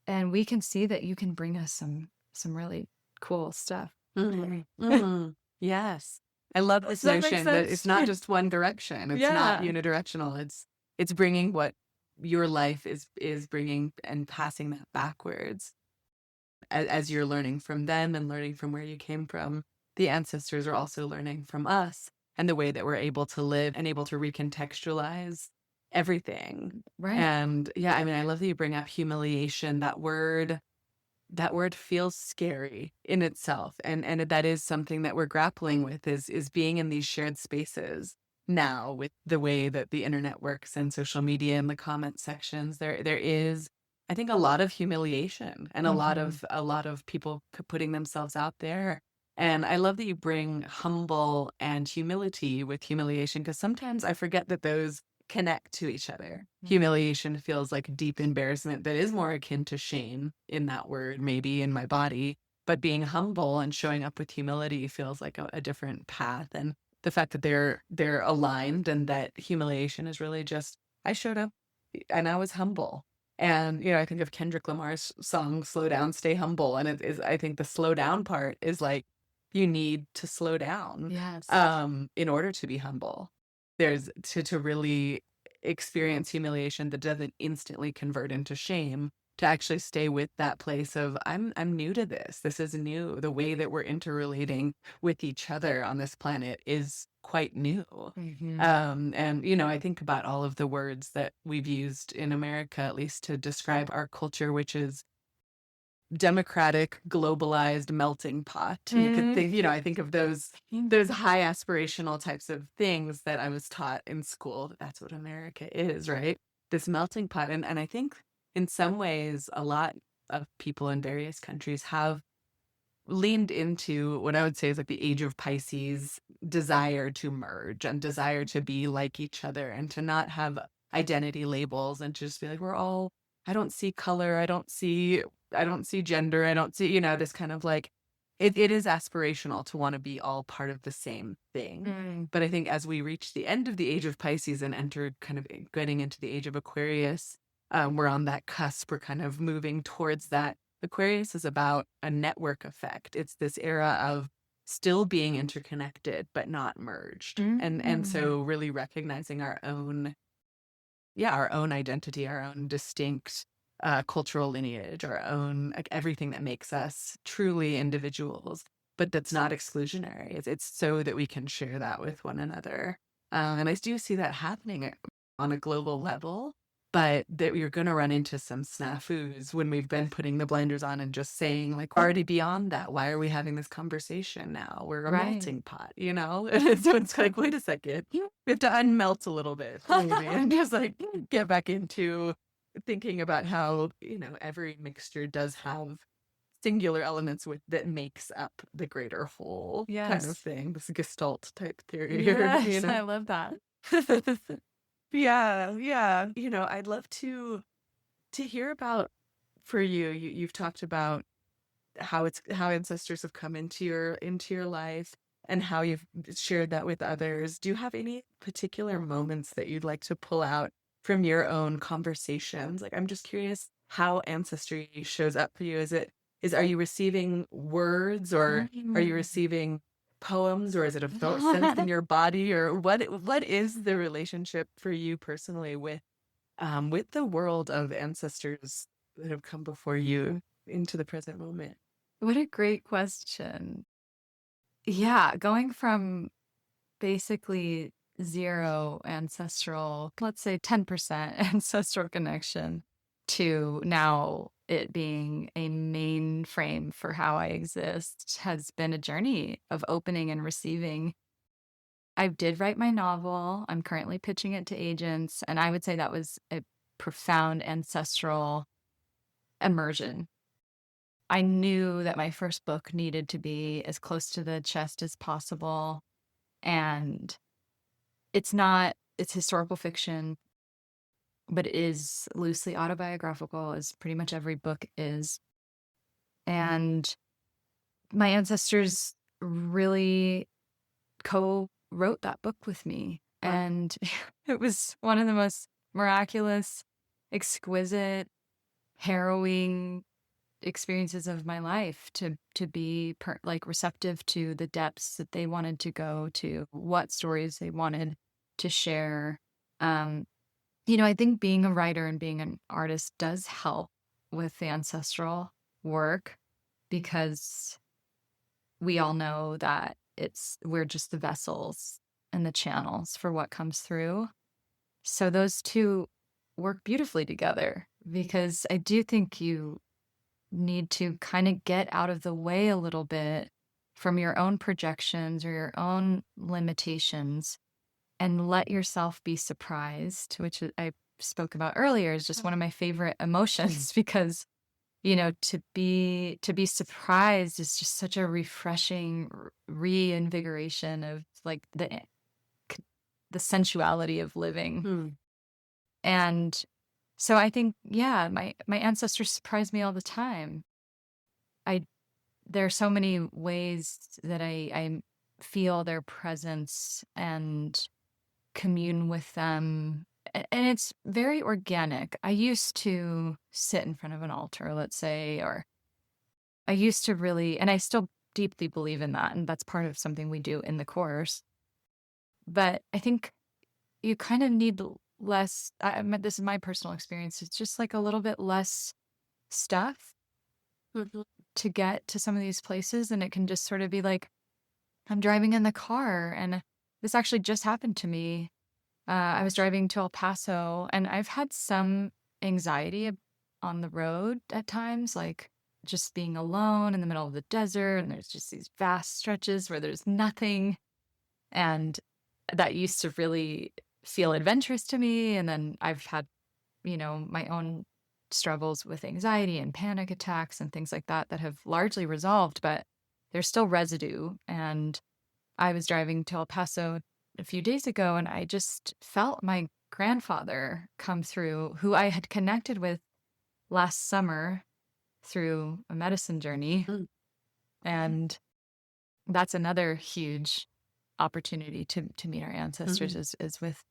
and we can see that you can bring us some really cool stuff. Mhm. Mhm. Yes. I love this Does that make notion that sense? it's not just one direction. It's not Yeah. unidirectional. It's bringing what your life is bringing and passing that backwards as you're learning from them and learning from where you came from. The ancestors are also learning from us and the way that we're able to live and able to recontextualize everything. Right. And yeah, I mean, I love that you bring up humiliation. That word feels scary in itself, and that is something that we're grappling with, is being in these shared spaces now with the way that the internet works and social media and the comment sections. There is, I think, a lot of humiliation and a lot of people putting themselves out there. And I love that you bring humble and humility with humiliation, because sometimes I forget that those connect to each other. Humiliation feels like deep embarrassment that is more akin to shame in that word, maybe in my body. But being humble and showing up with humility feels like a different path. And the fact that they're aligned, and that humiliation is really just, I showed up and I was humble. And, I think of Kendrick Lamar's song, Slow Down, Stay Humble. And it is, I think the slow down part is like, you need to slow down Yes. in order to be humble. There's to really experience humiliation that doesn't instantly convert into shame, to actually stay with that place of, I'm new to this. This is new. The way that we're interrelating with each other on this planet is quite new. And I think about all of the words that we've used in America, at least to describe our culture, which is democratic, globalized melting pot. You could think, I think of those high aspirational types of things that I was taught in school. That's what America is, right? This melting pot. And I think in some ways, a lot of people in various countries have leaned into what I would say is like the age of Pisces desire to merge and desire to be like each other and to not have identity labels and to just be like, we're all, I don't see color, I don't see gender, I don't see, this kind of like, it is aspirational to want to be all part of the same thing. But I think as we reach the end of the age of Pisces and enter kind of getting into the age of Aquarius, we're on that cusp, we're kind of moving towards that. Aquarius is about a network effect. It's this era of still being interconnected, but not merged. And so really recognizing our own identity, our own distinct cultural lineage, our own, like everything that makes us truly individuals, but that's not exclusionary. It's so that we can share that with one another. And I do see that happening on a global level, but that you're going to run into some snafus when we've been putting the blinders on and just saying, like, we're already beyond that. Why are we having this conversation now? We're a melting pot, And so it's like, wait a second, we have to unmelt a little bit, maybe, and just like get back into thinking about how, every mixture does have singular elements that makes up the greater whole kind of thing. This Gestalt type theory here, I love that. Yeah. I'd love to hear about for you. You've talked about how ancestors have come into your life and how you've shared that with others. Do you have any particular moments that you'd like to pull out from your own conversations? Like, I'm just curious how ancestry shows up for you. Are you receiving words, or are you receiving poems, or is it a sense in your body, or what is the relationship for you personally with the world of ancestors that have come before you into the present moment? What a great question. Yeah, going from basically zero ancestral, let's say 10% ancestral connection, to now it being a mainframe for how I exist has been a journey of opening and receiving. I did write my novel. I'm currently pitching it to agents, and I would say that was a profound ancestral immersion. I knew that my first book needed to be as close to the chest as possible, and it's historical fiction, but it is loosely autobiographical, as pretty much every book is. And my ancestors really co-wrote that book with me. Wow. And it was one of the most miraculous, exquisite, harrowing experiences of my life to be receptive to the depths that they wanted to go to, what stories they wanted to share. I think being a writer and being an artist does help with the ancestral work, because we all know that we're just the vessels and the channels for what comes through. So those two work beautifully together, because I do think you need to kind of get out of the way a little bit from your own projections or your own limitations and let yourself be surprised, which I spoke about earlier is just one of my favorite emotions, because to be surprised is just such a refreshing reinvigoration of like the sensuality of living. And so I think, my ancestors surprise me all the time. There are so many ways that I feel their presence and commune with them. And it's very organic. I used to sit in front of an altar, let's say, or I used to really, and I still deeply believe in that. And that's part of something we do in the course. But I think you kind of need less. This is my personal experience. It's just like a little bit less stuff to get to some of these places. And it can just sort of be like, I'm driving in the car. And this actually just happened to me. I was driving to El Paso, and I've had some anxiety on the road at times, like just being alone in the middle of the desert, and there's just these vast stretches where there's nothing. And that used to really feel adventurous to me. And then I've had, my own struggles with anxiety and panic attacks and things like that have largely resolved, but there's still residue. And I was driving to El Paso a few days ago, and I just felt my grandfather come through, who I had connected with last summer through a medicine journey. Mm. And that's another huge opportunity to meet our ancestors, is with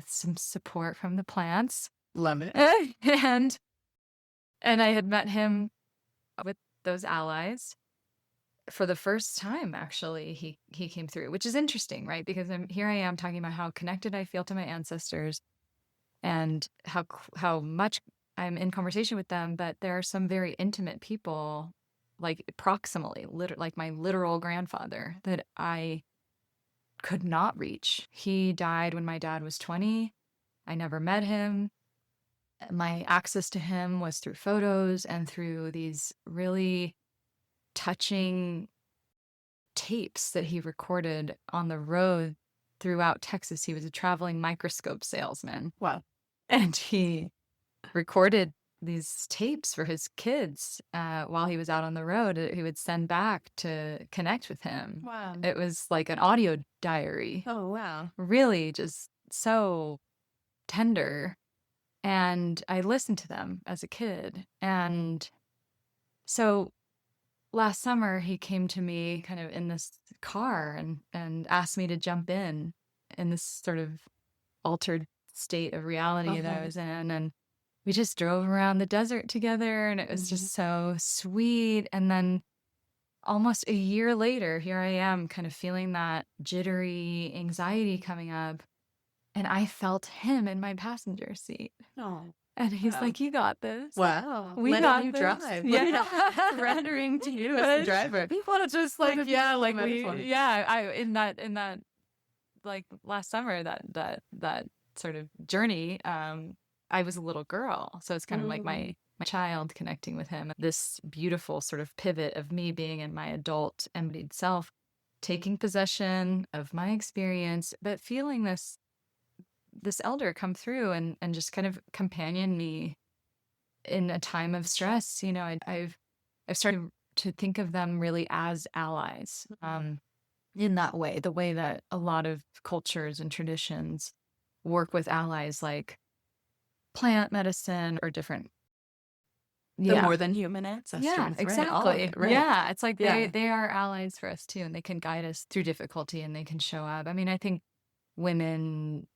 some support from the plants. Love it. And I had met him with those allies for the first time. Actually, he came through, which is interesting, right? Because here I am talking about how connected I feel to my ancestors and how much I'm in conversation with them, but there are some very intimate people, like proximally, like my literal grandfather, that I could not reach. He died when my dad was 20. I never met him. My access to him was through photos and through these really touching tapes that he recorded on the road throughout Texas. He was a traveling microscope salesman. Wow. And he recorded these tapes for his kids while he was out on the road. He would send back to connect with him. Wow. It was like an audio diary. Oh, wow. Really just so tender. And I listened to them as a kid. And so last summer, he came to me kind of in this car and asked me to jump in this sort of altered state of reality that I was in. And we just drove around the desert together, and it was just so sweet. And then almost a year later, here I am kind of feeling that jittery anxiety coming up. And I felt him in my passenger seat. Oh. And he's Wow. like, "You got this. Wow. We Letting got you this." drive. Yeah. Surrendering to you as the driver. We want to just like, yeah, like metaphor. I in that like last summer, that sort of journey, I was a little girl. So it's kind of like my child connecting with him. This beautiful sort of pivot of me being in my adult embodied self, taking possession of my experience, but feeling this elder come through and just kind of companion me in a time of stress. I've started to think of them really as allies, in that way, the way that a lot of cultures and traditions work with allies, like plant medicine or different. The more than human ancestors. Yeah, right? exactly. All of it, right? Yeah, it's like Yeah. they are allies for us too, and they can guide us through difficulty, and they can show up. I mean, I think women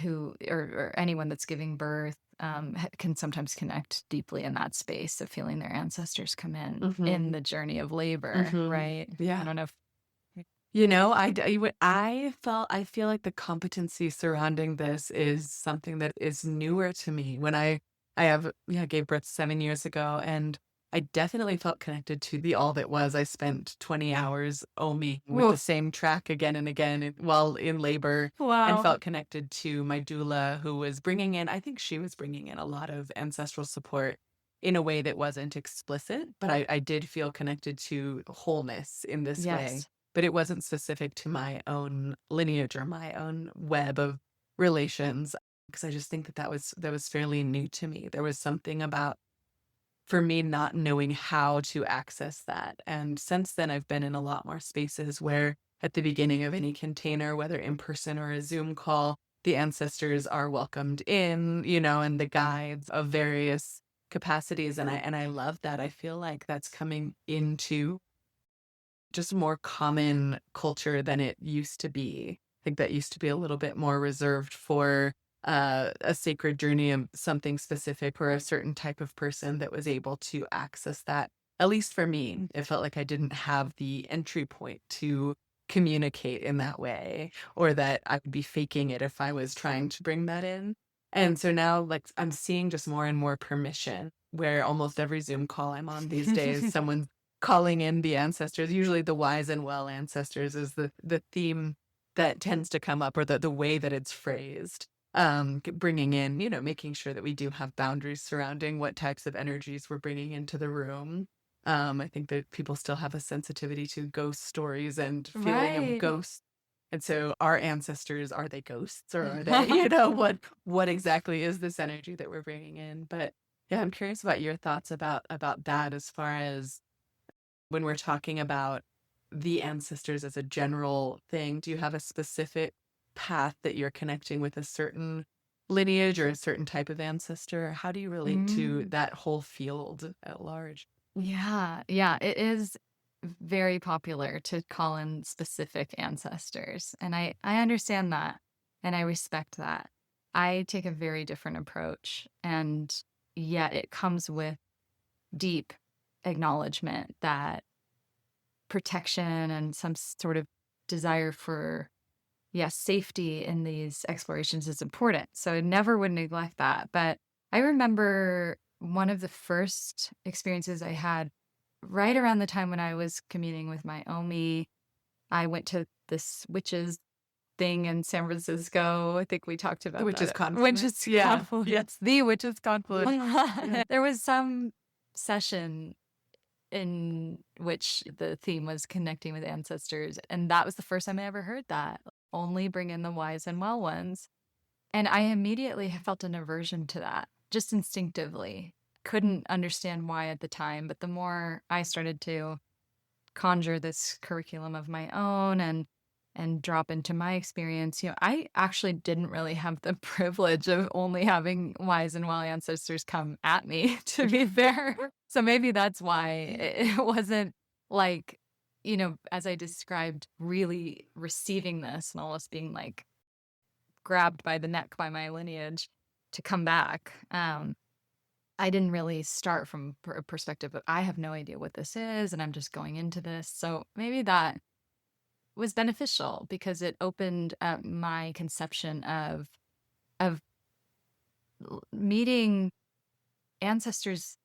who or anyone that's giving birth can sometimes connect deeply in that space of feeling their ancestors come in the journey of labor, right? Yeah. I don't know if I feel like the competency surrounding this is something that is newer to me. When I gave birth 7 years ago, and I definitely felt connected to the all that was. I spent 20 hours oming with the same track again and again while in labor. Wow. And felt connected to my doula, who was I think she was bringing in a lot of ancestral support in a way that wasn't explicit, but I did feel connected to wholeness in this way. Yes. But it wasn't specific to my own lineage or my own web of relations, because I just think that was fairly new to me. There was something about, for me, not knowing how to access that. And since then, I've been in a lot more spaces where at the beginning of any container, whether in person or a Zoom call, the ancestors are welcomed in, and the guides of various capacities. And I love that. I feel like that's coming into just more common culture than it used to be. I think that used to be a little bit more reserved for a sacred journey of something specific or a certain type of person that was able to access that. At least for me, it felt like I didn't have the entry point to communicate in that way, or that I would be faking it if I was trying to bring that in. And so now, like, I'm seeing just more and more permission, where almost every Zoom call I'm on these days, someone's calling in the ancestors. Usually the wise and well ancestors is the theme that tends to come up, or the way that it's phrased. Bringing in, making sure that we do have boundaries surrounding what types of energies we're bringing into the room. I think that people still have a sensitivity to ghost stories and feeling of Right. ghosts. And so our ancestors, are they ghosts, or are they, you know, what exactly is this energy that we're bringing in? But yeah, I'm curious about your thoughts about that, as far as when we're talking about the ancestors as a general thing. Do you have a specific path that you're connecting with a certain lineage or a certain type of ancestor? How do you relate to that whole field at large? Yeah, yeah, it is very popular to call in specific ancestors. And I understand that and I respect that. I take a very different approach, and yet it comes with deep acknowledgement that protection and some sort of desire for, yes, safety in these explorations is important. So I never would neglect that. But I remember one of the first experiences I had right around the time when I was communing with my Omi. I went to this witches thing in San Francisco. I think we talked about Which is that. confluence. Witches Yeah. confluence. Yes. The witches confluence. There was some session in which the theme was connecting with ancestors, and that was the first time I ever heard that. Only bring in the wise and well ones. And I immediately felt an aversion to that, just instinctively. Couldn't understand why at the time, but the more I started to conjure this curriculum of my own and drop into my experience, I actually didn't really have the privilege of only having wise and well ancestors come at me, to be fair. So maybe that's why it wasn't like, as I described, really receiving this and almost being like grabbed by the neck by my lineage to come back. I didn't really start from a perspective of, I have no idea what this is, and I'm just going into this. So maybe that was beneficial because it opened up my conception of meeting ancestors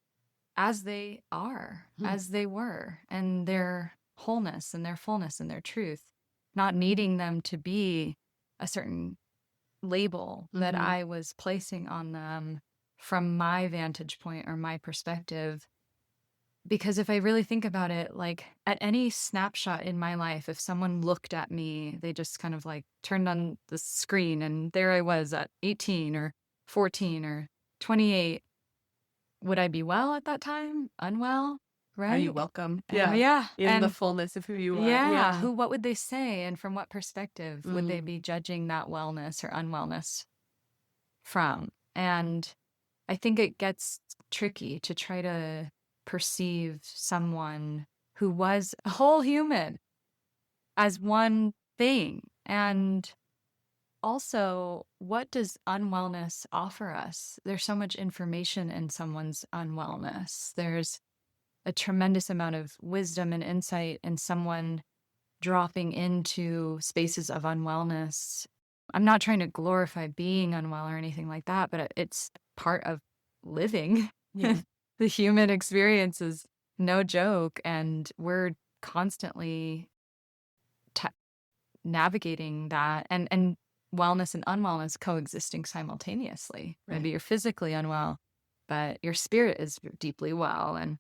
as they are, as they were, and their wholeness and their fullness and their truth, not needing them to be a certain label that I was placing on them from my vantage point or my perspective. Because if I really think about it, like at any snapshot in my life, if someone looked at me, they just kind of like turned on the screen and there I was at 18 or 14 or 28. Would I be well at that time? Unwell? Are you Right? welcome? Yeah. In the And fullness of who you are. yeah, what would they say? And from what perspective would they Mm. be judging that wellness or unwellness from? And I think it gets tricky to try to perceive someone who was a whole human as one thing. And also, what does unwellness offer us? There's so much information in someone's unwellness. There's a tremendous amount of wisdom and insight in someone dropping into spaces of unwellness. I'm not trying to glorify being unwell or anything like that, but it's part of living. Yeah. The human experience is no joke, and we're constantly navigating that and wellness and unwellness coexisting simultaneously. Right. Maybe you're physically unwell, but your spirit is deeply well. And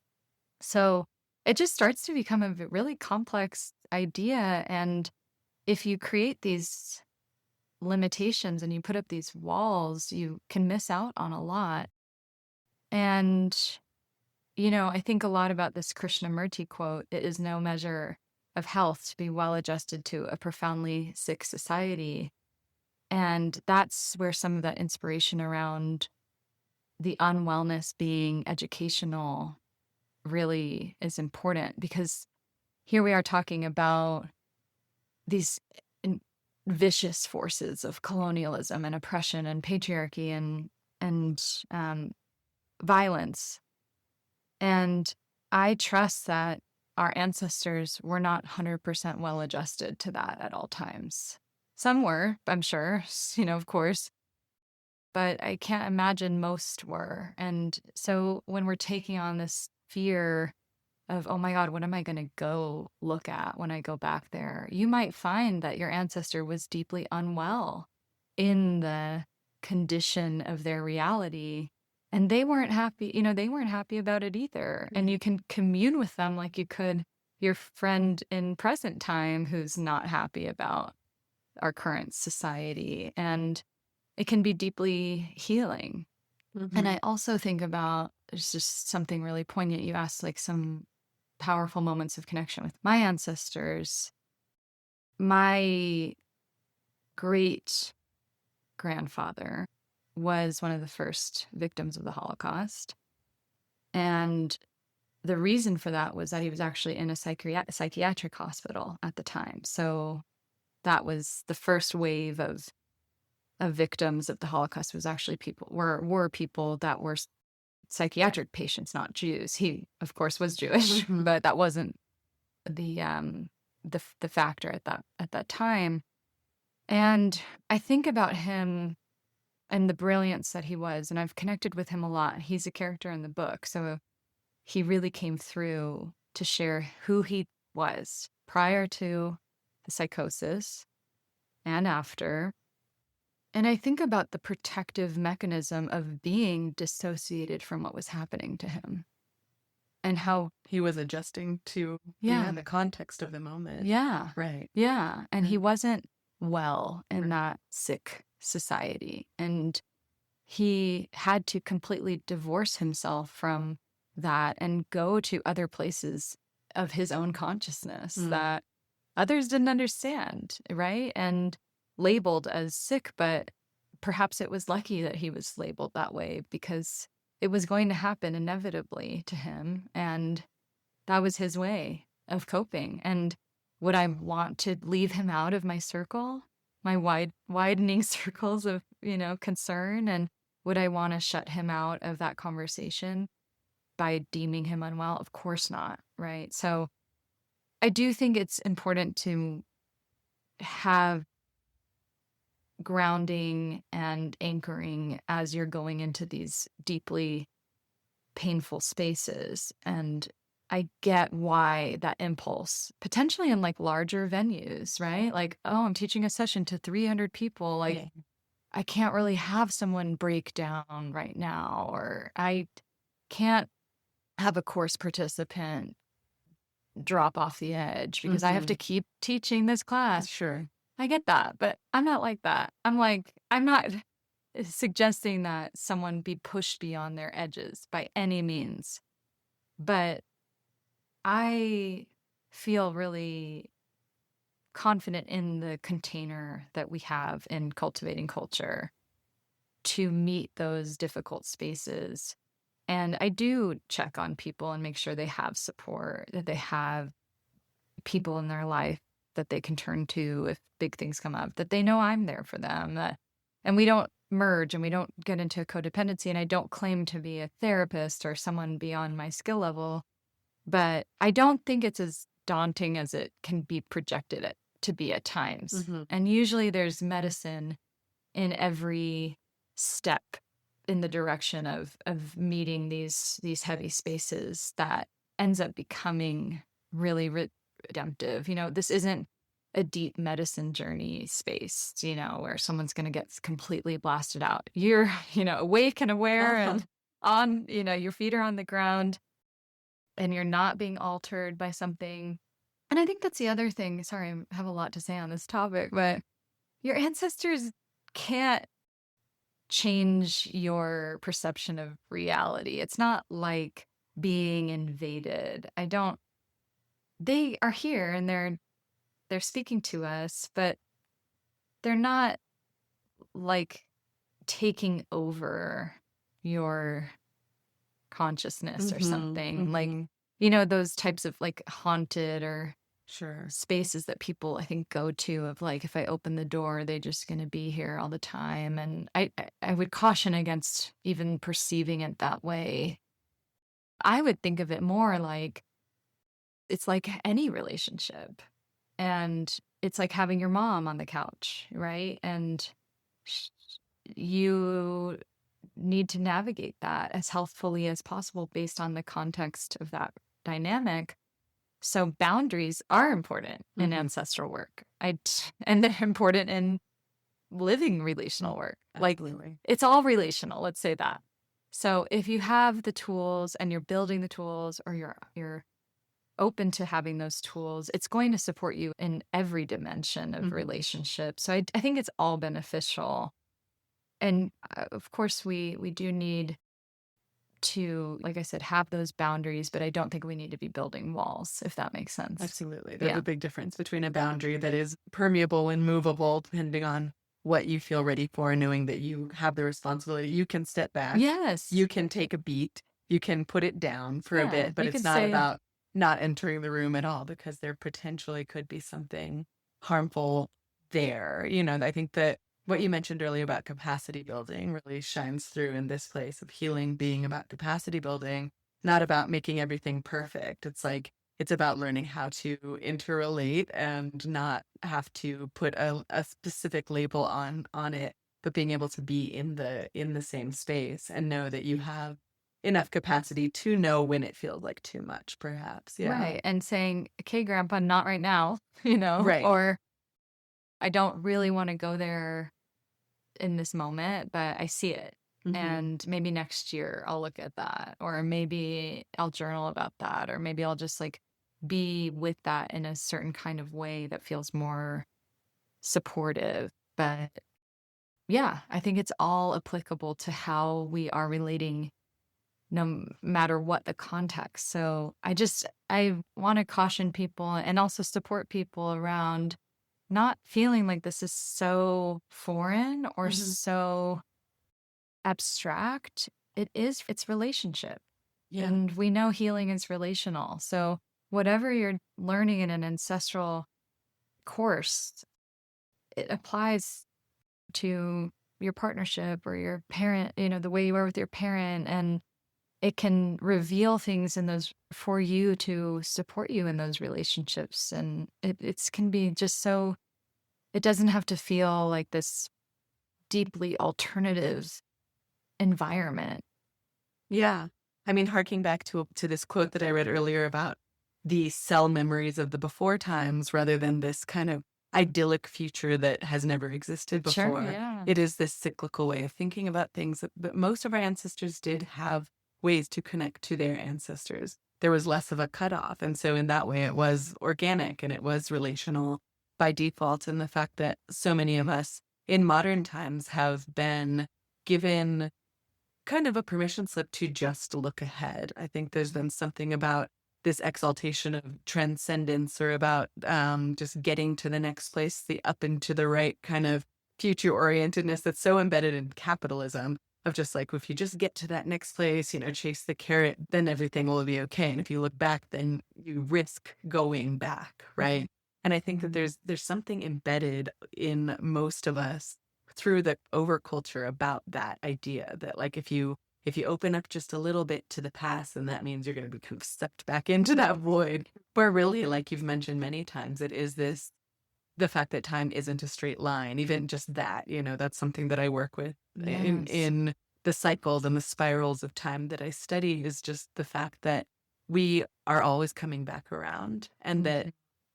so it just starts to become a really complex idea. And if you create these limitations and you put up these walls, you can miss out on a lot. And, I think a lot about this Krishnamurti quote: it is no measure of health to be well adjusted to a profoundly sick society. And that's where some of that inspiration around the unwellness being educational really is important, because here we are talking about these vicious forces of colonialism and oppression and patriarchy and violence. And I trust that our ancestors were not 100% well adjusted to that at all times. Some were, I'm sure, of course, but I can't imagine most were. And so when we're taking on this fear of, oh my God, what am I going to go look at when I go back there? You might find that your ancestor was deeply unwell in the condition of their reality, And they weren't happy, they weren't happy about it either. And you can commune with them like you could your friend in present time who's not happy about our current society. And it can be deeply healing. And I also think about, there's just something really poignant. You asked like some powerful moments of connection with my ancestors. My great grandfather was one of the first victims of the Holocaust. And the reason for that was that he was actually in a psychiatric hospital at the time. So that was the first wave of victims of the Holocaust, was actually were people that were psychiatric patients, not Jews. He, of course, was Jewish, but that wasn't the factor at that time. And I think about him and the brilliance that he was, and I've connected with him a lot. He's a character in the book, so he really came through to share who he was prior to the psychosis and after. And I think about the protective mechanism of being dissociated from what was happening to him and how he was adjusting to the context of the moment. Yeah. Right. Yeah. And he wasn't well in that sick society. And he had to completely divorce himself from that and go to other places of his own consciousness that others didn't understand, right? And labeled as sick, but perhaps it was lucky that he was labeled that way because it was going to happen inevitably to him. And that was his way of coping. And would I want to leave him out of my circle, my widening circles of, concern? And would I want to shut him out of that conversation by deeming him unwell? Of course not, right? So I do think it's important to have grounding and anchoring as you're going into these deeply painful spaces. And I get why that impulse, potentially in like larger venues, right? Like, oh, I'm teaching a session to 300 people. Like, I can't really have someone break down right now, or I can't have a course participant drop off the edge because I have to keep teaching this class. Sure. I get that, but I'm not like that. I'm not suggesting that someone be pushed beyond their edges by any means. But I feel really confident in the container that we have in cultivating culture to meet those difficult spaces. And I do check on people and make sure they have support, that they have people in their life that they can turn to if big things come up, that they know I'm there for them. And we don't merge and we don't get into codependency. And I don't claim to be a therapist or someone beyond my skill level, but I don't think it's as daunting as it can be projected to be at times. And usually there's medicine in every step in the direction of meeting these heavy spaces that ends up becoming really redemptive. This isn't a deep medicine journey space, where someone's going to get completely blasted out. You're, awake and aware and on, your feet are on the ground and you're not being altered by something. And I think that's the other thing. Sorry, I have a lot to say on this topic, but your ancestors can't change your perception of reality. It's not like being invaded. They are here and they're speaking to us, but they're not like taking over your consciousness or something. Like, those types of like haunted or spaces that people I think go to of like, if I open the door, they're just going to be here all the time. And I would caution against even perceiving it that way. I would think of it more like it's like any relationship. And it's like having your mom on the couch, right? And you need to navigate that as healthfully as possible based on the context of that dynamic. So boundaries are important in ancestral work. And they're important in living relational work. Absolutely. Like, it's all relational, let's say that. So if you have the tools and you're building the tools, or you're open to having those tools, it's going to support you in every dimension of relationship. So I think it's all beneficial. And of course, we do need to, like I said, have those boundaries, but I don't think we need to be building walls, if that makes sense. Absolutely. There's a big difference between a boundary that is permeable and movable, depending on what you feel ready for, knowing that you have the responsibility. You can step back. Yes. You can take a beat. You can put it down for a bit, but you it's could not say- about not entering the room at all, because there potentially could be something harmful there. I think that what you mentioned earlier about capacity building really shines through in this place of healing being about capacity building, not about making everything perfect. It's about learning how to interrelate and not have to put a specific label on it, but being able to be in the same space and know that you have enough capacity to know when it feels like too much, perhaps. Yeah. Right. And saying, okay, Grandpa, not right now, Right. or I don't really want to go there in this moment, but I see it. And maybe next year I'll look at that, or maybe I'll journal about that, or maybe I'll just like be with that in a certain kind of way that feels more supportive. But yeah, I think it's all applicable to how we are relating, no matter what the context. So I want to caution people and also support people around not feeling like this is so foreign or so abstract. It's relationship. Yeah. And we know healing is relational. So whatever you're learning in an ancestral course, it applies to your partnership or your parent, the way you are with your parent. And it can reveal things in those for you to support you in those relationships. And it can be just so, it doesn't have to feel like this deeply alternative environment. Yeah. I mean, harking back to this quote that I read earlier about the cell memories of the before times rather than this kind of idyllic future that has never existed before. Sure, yeah. It is this cyclical way of thinking about things. But most of our ancestors did have ways to connect to their ancestors. There was less of a cutoff. And so in that way, it was organic and it was relational by default. And the fact that so many of us in modern times have been given kind of a permission slip to just look ahead. I think there's been something about this exaltation of transcendence, or about just getting to the next place, the up and to the right kind of future orientedness that's so embedded in capitalism, of just like, if you just get to that next place, chase the carrot, then everything will be okay. And if you look back, then you risk going back, right? And I think that there's something embedded in most of us through the overculture about that idea that, like, if you open up just a little bit to the past, then that means you're going to be kind of sucked back into that void, where really, like you've mentioned many times, it is the fact that time isn't a straight line. Even just that, that's something that I work with in the cycles and the spirals of time that I study, is just the fact that we are always coming back around, and that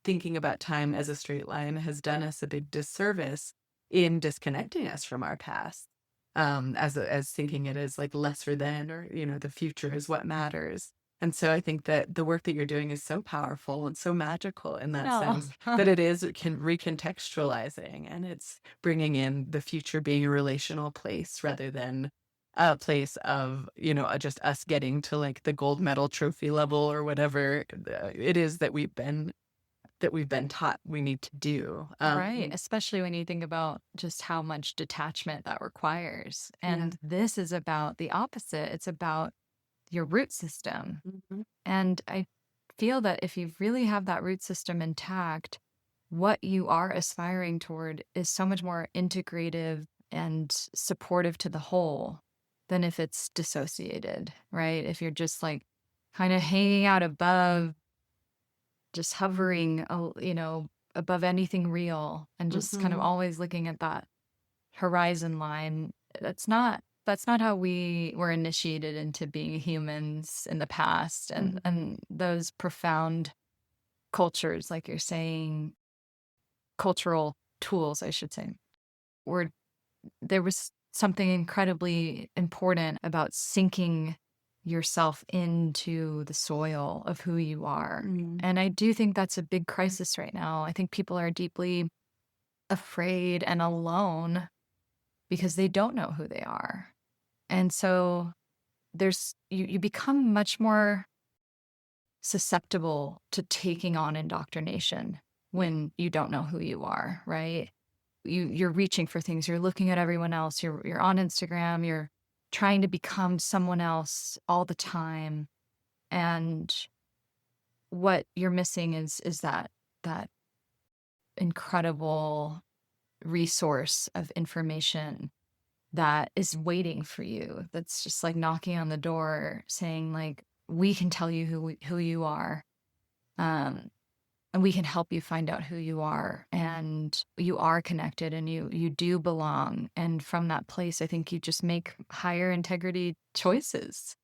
thinking about time as a straight line has done us a big disservice in disconnecting us from our past, as thinking it is like lesser than, or the future is what matters. And so I think that the work that you're doing is so powerful and so magical in that sense, that it is recontextualizing, and it's bringing in the future being a relational place rather than a place of just us getting to like the gold medal trophy level or whatever it is that we've been taught we need to do. Right. Especially when you think about just how much detachment that requires. And this is about the opposite. It's about your root system. And I feel that if you really have that root system intact, what you are aspiring toward is so much more integrative and supportive to the whole than if it's dissociated, right? If you're just like kind of hanging out above, just hovering, above anything real, and just kind of always looking at that horizon line. That's not how we were initiated into being humans in the past. And those profound cultures, like you're saying, cultural tools, I should say, were there was something incredibly important about sinking yourself into the soil of who you are. And I do think that's a big crisis right now. I think people are deeply afraid and alone because they don't know who they are. And so you become much more susceptible to taking on indoctrination when you don't know who you are, right? You're reaching for things, you're looking at everyone else, you're on Instagram, you're trying to become someone else all the time. And what you're missing is that incredible resource of information that is waiting for you, that's just like knocking on the door saying like, we can tell you who you are, and we can help you find out who you are, and you are connected, and you do belong. And from that place, I think you just make higher integrity choices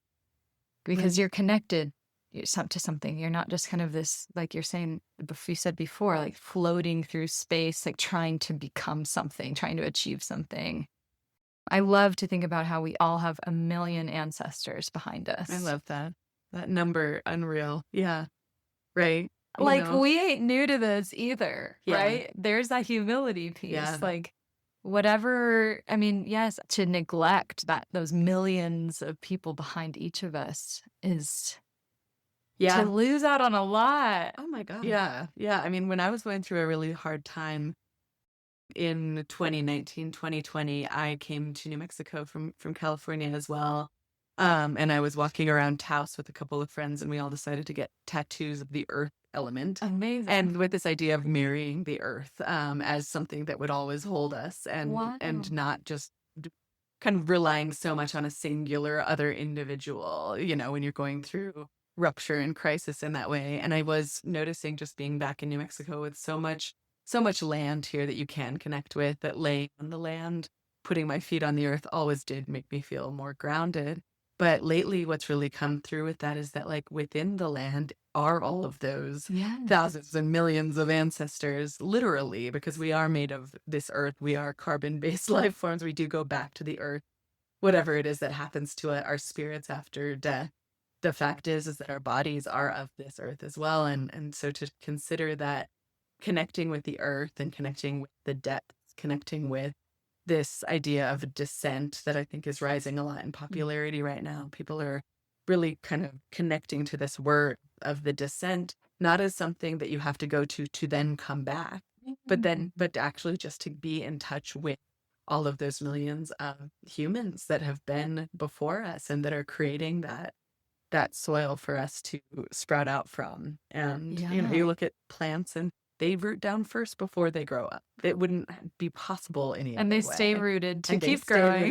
because you're connected to something. You're not just kind of this, like you said before, like floating through space, like trying to become something, trying to achieve something. I love to think about how we all have a million ancestors behind us. I love that. That number, unreal. Yeah. Right. Like, we ain't new to this either, right? There's that humility piece. Yeah. Like, whatever, I mean, yes, to neglect those millions of people behind each of us is to lose out on a lot. Oh my God. Yeah. Yeah. I mean, when I was going through a really hard time in 2019, 2020, I came to New Mexico from California as well. And I was walking around Taos with a couple of friends, and we all decided to get tattoos of the earth element. Amazing. And with this idea of marrying the earth as something that would always hold us, and not just kind of relying so much on a singular other individual, when you're going through rupture and crisis in that way. And I was noticing, just being back in New Mexico with so much land here that you can connect with, that laying on the land, putting my feet on the earth always did make me feel more grounded. But lately, what's really come through with that is that, like, within the land are all of those thousands and millions of ancestors, literally, because we are made of this earth. We are carbon-based life forms. We do go back to the earth, whatever it is that happens to our spirits after death. The fact is that our bodies are of this earth as well. And so to consider that connecting with the earth and connecting with the depths, connecting with this idea of descent that I think is rising a lot in popularity right now. People are really kind of connecting to this word of the descent, not as something that you have to go to then come back, but actually just to be in touch with all of those millions of humans that have been before us and that are creating that soil for us to sprout out from. And you look at plants, and they root down first before they grow up. It wouldn't be possible any other way. And they stay rooted to keep growing.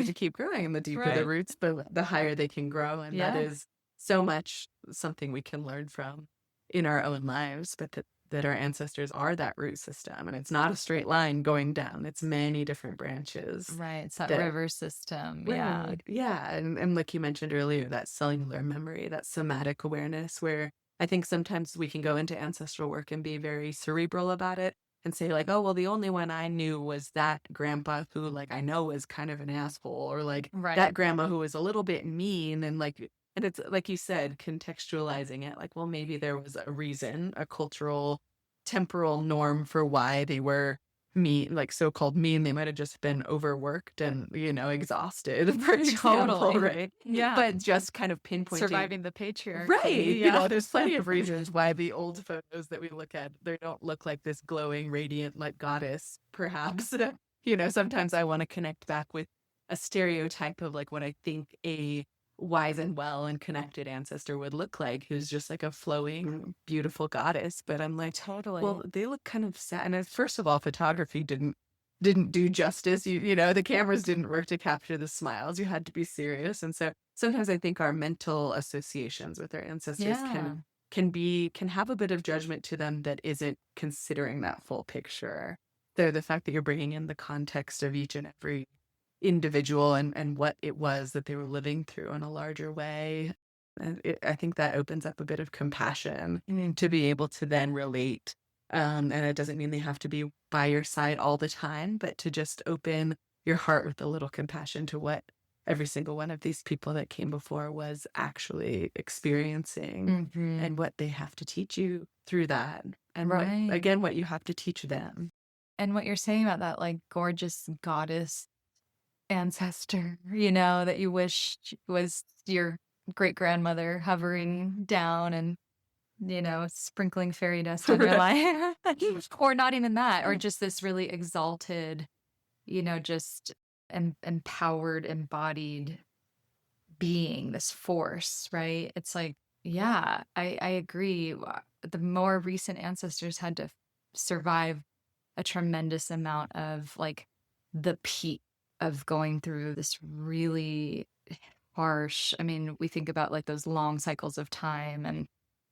And the deeper the roots, the higher they can grow. And that is so much something we can learn from in our own lives, but that our ancestors are that root system. And it's not a straight line going down. It's many different branches. Right. It's that river system. Yeah. Yeah. And like you mentioned earlier, that cellular memory, that somatic awareness, where I think sometimes we can go into ancestral work and be very cerebral about it and say, like, oh, well, the only one I knew was that grandpa who, like, I know is kind of an asshole, or like that grandma who was a little bit mean. And it's like you said, contextualizing it, like, well, maybe there was a reason, a cultural, temporal norm for why they were mean, like so-called mean. They might have just been overworked and, exhausted, for example, right? Yeah. But just kind of pinpointing. Surviving the patrarchy. Right. Yeah. There's plenty of reasons why the old photos that we look at, they don't look like this glowing, radiant, like goddess, perhaps. Sometimes I want to connect back with a stereotype of like what I think a wise and well and connected ancestor would look like, who's just like a flowing, beautiful goddess. But I'm like, totally. Well, they look kind of sad. And first of all, photography didn't do justice. The cameras didn't work to capture the smiles. You had to be serious. And so sometimes I think our mental associations with our ancestors can have a bit of judgment to them that isn't considering that full picture. So the fact that you're bringing in the context of each and every individual and what it was that they were living through in a larger way, and I think that opens up a bit of compassion to be able to then relate. And it doesn't mean they have to be by your side all the time, but to just open your heart with a little compassion to what every single one of these people that came before was actually experiencing and what they have to teach you through that. And what, Right. again, what you have to teach them. And what you're saying about that, like, gorgeous goddess ancestor, you know, that you wish was your great grandmother hovering down and, you know, sprinkling fairy dust on your life. Or not even that, or just this really exalted, you know, just empowered, embodied being, this force, right? It's like, yeah, I agree. The more recent ancestors had to survive a tremendous amount of like the peak of going through this really harsh. I mean, we think about like those long cycles of time, and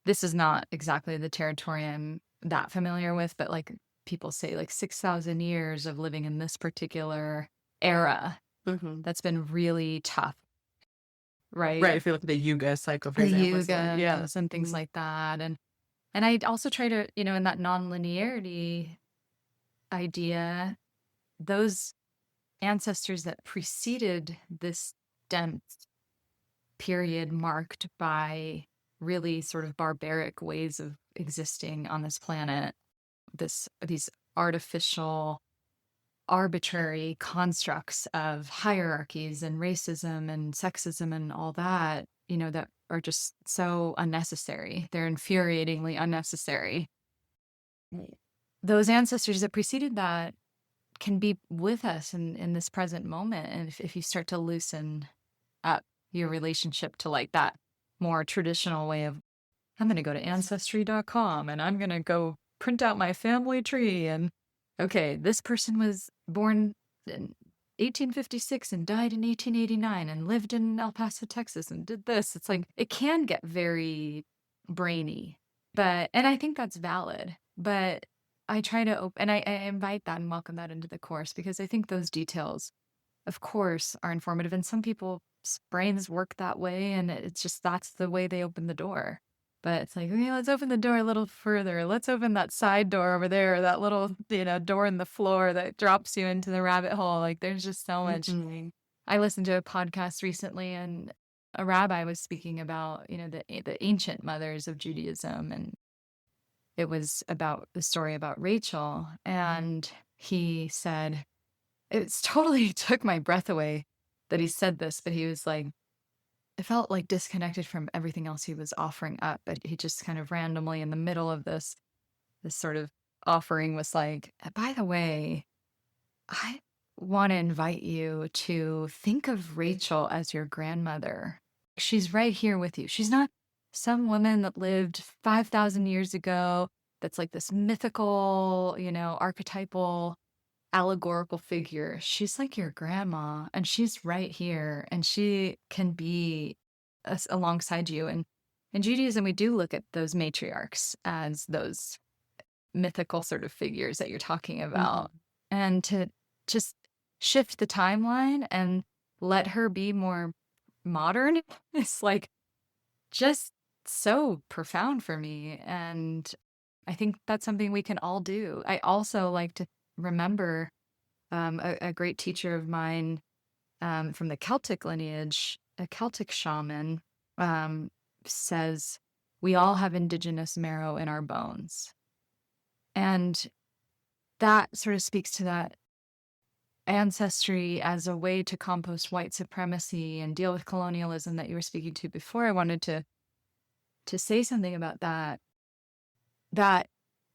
this is not exactly the territory I'm that familiar with, but like people say like 6,000 years of living in this particular era that's been really tough, right? Right. If you look at the Yuga cycle, for The example. So, yeah. yugas and things like that. And I also try to, you know, in that non-linearity idea, those ancestors that preceded this dense period marked by really sort of barbaric ways of existing on this planet, these artificial, arbitrary constructs of hierarchies and racism and sexism and all that, you know, that are just so unnecessary. They're infuriatingly unnecessary. Those ancestors that preceded that can be with us in this present moment. And if you start to loosen up your relationship to like that more traditional way of, I'm going to go to ancestry.com and I'm going to go print out my family tree. And okay, this person was born in 1856 and died in 1889 and lived in El Paso, Texas and did this. It's like, it can get very brainy, and I think that's valid, but I try to and I invite that and welcome that into the course, because I think those details, of course, are informative. And some people's brains work that way, and it's just that's the way they open the door. But it's like, okay, let's open the door a little further. Let's open that side door over there, that little, you know, door in the floor that drops you into the rabbit hole. Like, there's just so much. I listened to a podcast recently, and a rabbi was speaking about, you know, the ancient mothers of Judaism, and it was about the story about Rachel. And he said, it's totally took my breath away that he said this, but he was like, it felt like disconnected from everything else he was offering up. But he just kind of randomly in the middle of this sort of offering was like, by the way, I want to invite you to think of Rachel as your grandmother. She's right here with you. She's not some woman that lived 5,000 years ago that's like this mythical, you know, archetypal, allegorical figure. She's like your grandma, and she's right here, and she can be alongside you. And in Judaism, we do look at those matriarchs as those mythical sort of figures that you're talking about. And to just shift the timeline and let her be more modern is like just so profound for me. And I think that's something we can all do. I also like to remember a great teacher of mine from the Celtic lineage, a Celtic shaman, says, we all have indigenous marrow in our bones. And that sort of speaks to that ancestry as a way to compost white supremacy and deal with colonialism that you were speaking to before. I wanted to say something about that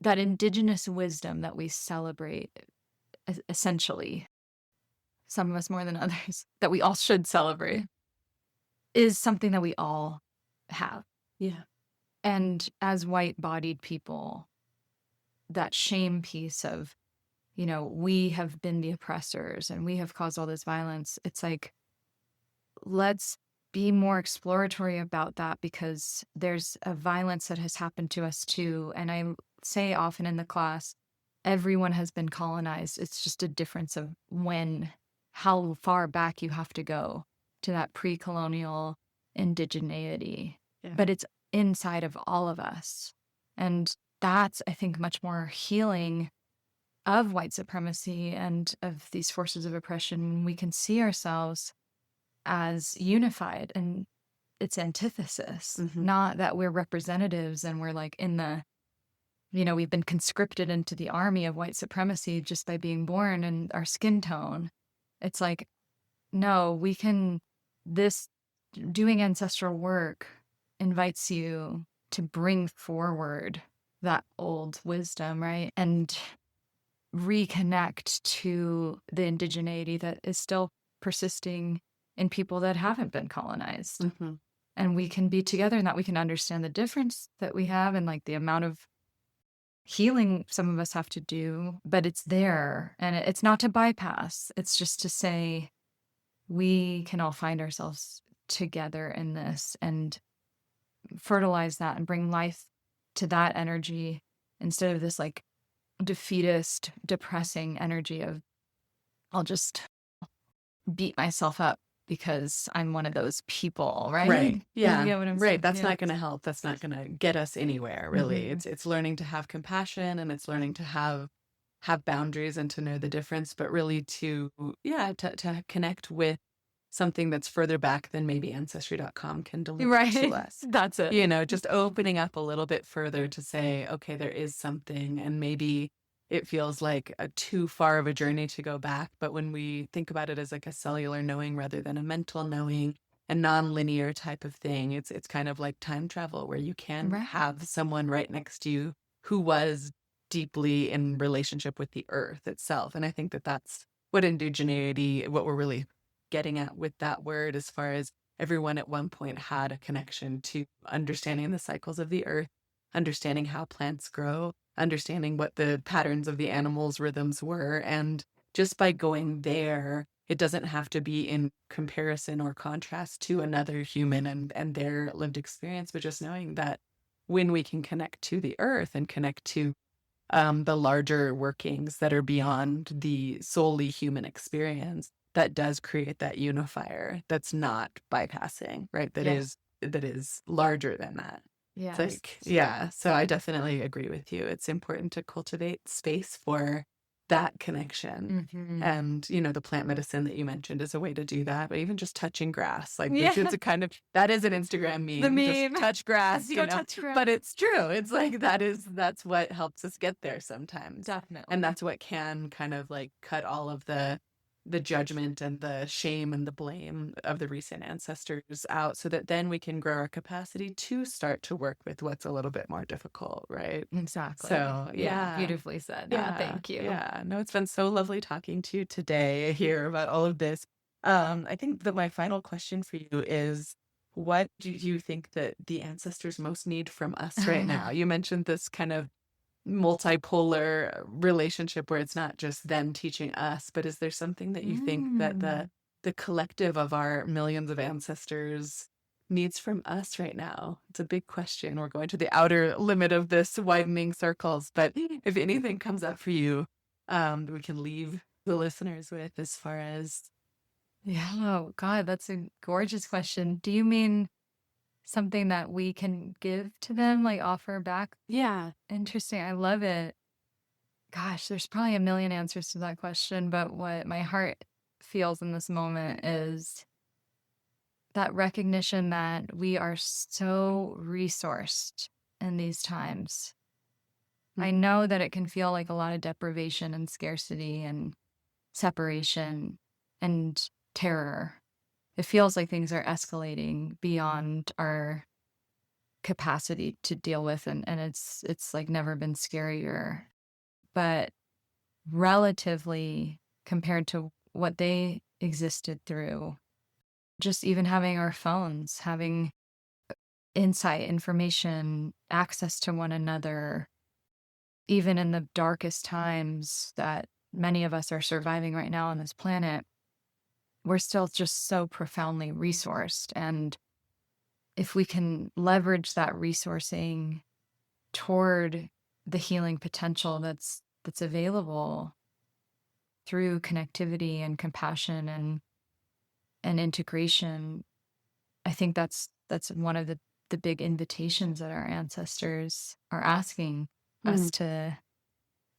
indigenous wisdom that we celebrate, essentially, some of us more than others, that we all should celebrate, is something that we all have. Yeah. And as white-bodied people, that shame piece of, you know, we have been the oppressors and we have caused all this violence. It's like, let's be more exploratory about that, because there's a violence that has happened to us too. And I say often in the class, everyone has been colonized. It's just a difference of how far back you have to go to that pre-colonial indigeneity. Yeah. But it's inside of all of us. And that's, I think, much more healing of white supremacy and of these forces of oppression, we can see ourselves as unified and its antithesis, not that we're representatives and we're like in the, we've been conscripted into the army of white supremacy just by being born and our skin tone. It's like, no, this doing ancestral work invites you to bring forward that old wisdom, right? And reconnect to the indigeneity that is still persisting in people that haven't been colonized. And we can be together in that. We can understand the difference that we have and like the amount of healing some of us have to do, but it's there. And it's not to bypass. It's just to say we can all find ourselves together in this and fertilize that and bring life to that energy instead of this like defeatist, depressing energy of I'll just beat myself up because I'm one of those people, right? Right. Yeah. You get what I'm Right. saying? That's Yeah. not going to help. That's not going to get us anywhere, really. It's learning to have compassion, and it's learning to have boundaries and to know the difference, but really to connect with something that's further back than maybe ancestry.com can deliver to us. That's it. Just opening up a little bit further to say, okay, there is something, and maybe it feels like too far of a journey to go back. But when we think about it as like a cellular knowing rather than a mental knowing, a non-linear type of thing, it's kind of like time travel where you can have someone right next to you who was deeply in relationship with the earth itself. And I think that that's what indigeneity, what we're really getting at with that word, as far as everyone at one point had a connection to understanding the cycles of the earth, understanding how plants grow, understanding what the patterns of the animals' rhythms were. And just by going there, it doesn't have to be in comparison or contrast to another human and their lived experience, but just knowing that when we can connect to the earth and connect to the larger workings that are beyond the solely human experience, that does create that unifier that's not bypassing, right? That is larger than that. Yeah. It's like, yeah. So I definitely agree with you. It's important to cultivate space for that connection. And, the plant medicine that you mentioned is a way to do that, but even just touching grass, like it's a kind of, that is an Instagram meme. The meme. Just touch grass, Go touch grass. but it's true. It's like, that's what helps us get there sometimes. Definitely. And that's what can kind of like cut all of the judgment and the shame and the blame of the recent ancestors out, so that then we can grow our capacity to start to work with what's a little bit more difficult, right? Exactly. So, yeah. Beautifully said. Yeah. Thank you. Yeah. No, it's been so lovely talking to you today here about all of this. I think that my final question for you is, what do you think that the ancestors most need from us right now? You mentioned this kind of multipolar relationship where it's not just them teaching us, but is there something that you think that the collective of our millions of ancestors needs from us right now? It's a big question. We're going to the outer limit of this widening circles, but if anything comes up for you, we can leave the listeners with as far as. Yeah. Oh, God, that's a gorgeous question. Do you mean something that we can give to them, like offer back? Yeah. Interesting. I love it. Gosh, there's probably a million answers to that question, but what my heart feels in this moment is that recognition that we are so resourced in these times. I know that it can feel like a lot of deprivation and scarcity and separation and terror. It feels like things are escalating beyond our capacity to deal with, and it's like never been scarier. But relatively compared to what they existed through, just even having our phones, having insight, information, access to one another, even in the darkest times that many of us are surviving right now on this planet, we're still just so profoundly resourced. And if we can leverage that resourcing toward the healing potential that's available through connectivity and compassion and integration, I think that's one of the big invitations that our ancestors are asking us to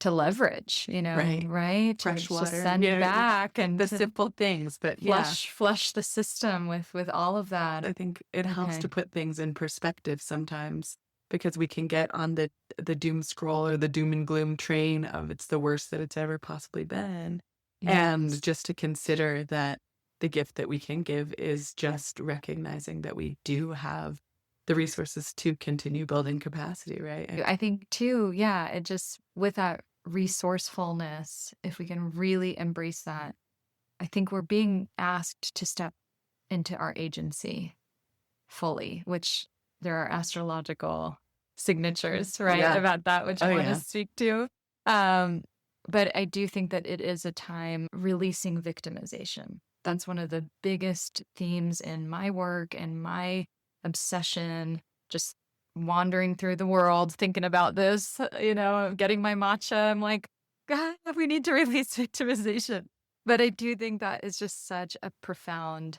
to leverage, Right. right? Fresh To water. send back and the to simple things, but yeah, flush the system with all of that. I think it helps Okay. to put things in perspective sometimes, because we can get on the doom scroll or the doom and gloom train of it's the worst that it's ever possibly been. And Yes. just to consider that the gift that we can give is just recognizing that we do have the resources to continue building capacity, right? I think too, yeah, it just with that resourcefulness, if we can really embrace that, I think we're being asked to step into our agency fully, which there are astrological signatures, right, Yeah. about that, which I Oh, want yeah. to speak to. But I do think that it is a time releasing victimization. That's one of the biggest themes in my work and my obsession, just wandering through the world, thinking about this, getting my matcha. I'm like, God, we need to release victimization. But I do think that is just such a profound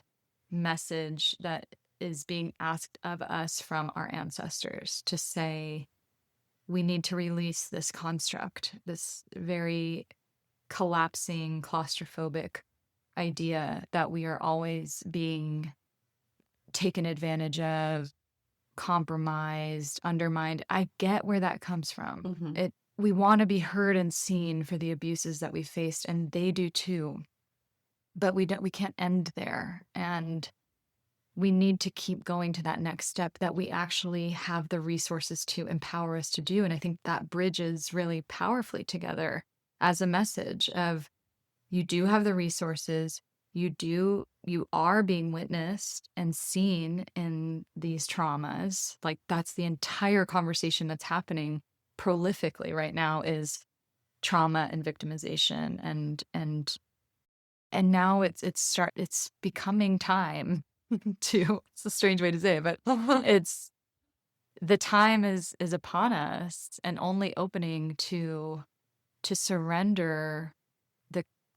message that is being asked of us from our ancestors to say, we need to release this construct, this very collapsing, claustrophobic idea that we are always being taken advantage of, compromised, undermined. I get where that comes from. Mhm. We want to be heard and seen for the abuses that we faced, and they do too. But we can't end there. And we need to keep going to that next step that we actually have the resources to empower us to do. And I think that bridges really powerfully together as a message of you do have the resources, you are being witnessed and seen in these traumas. Like that's the entire conversation that's happening prolifically right now is trauma and victimization and now it's becoming time to it's a strange way to say it, but it's the time is upon us and only opening to surrender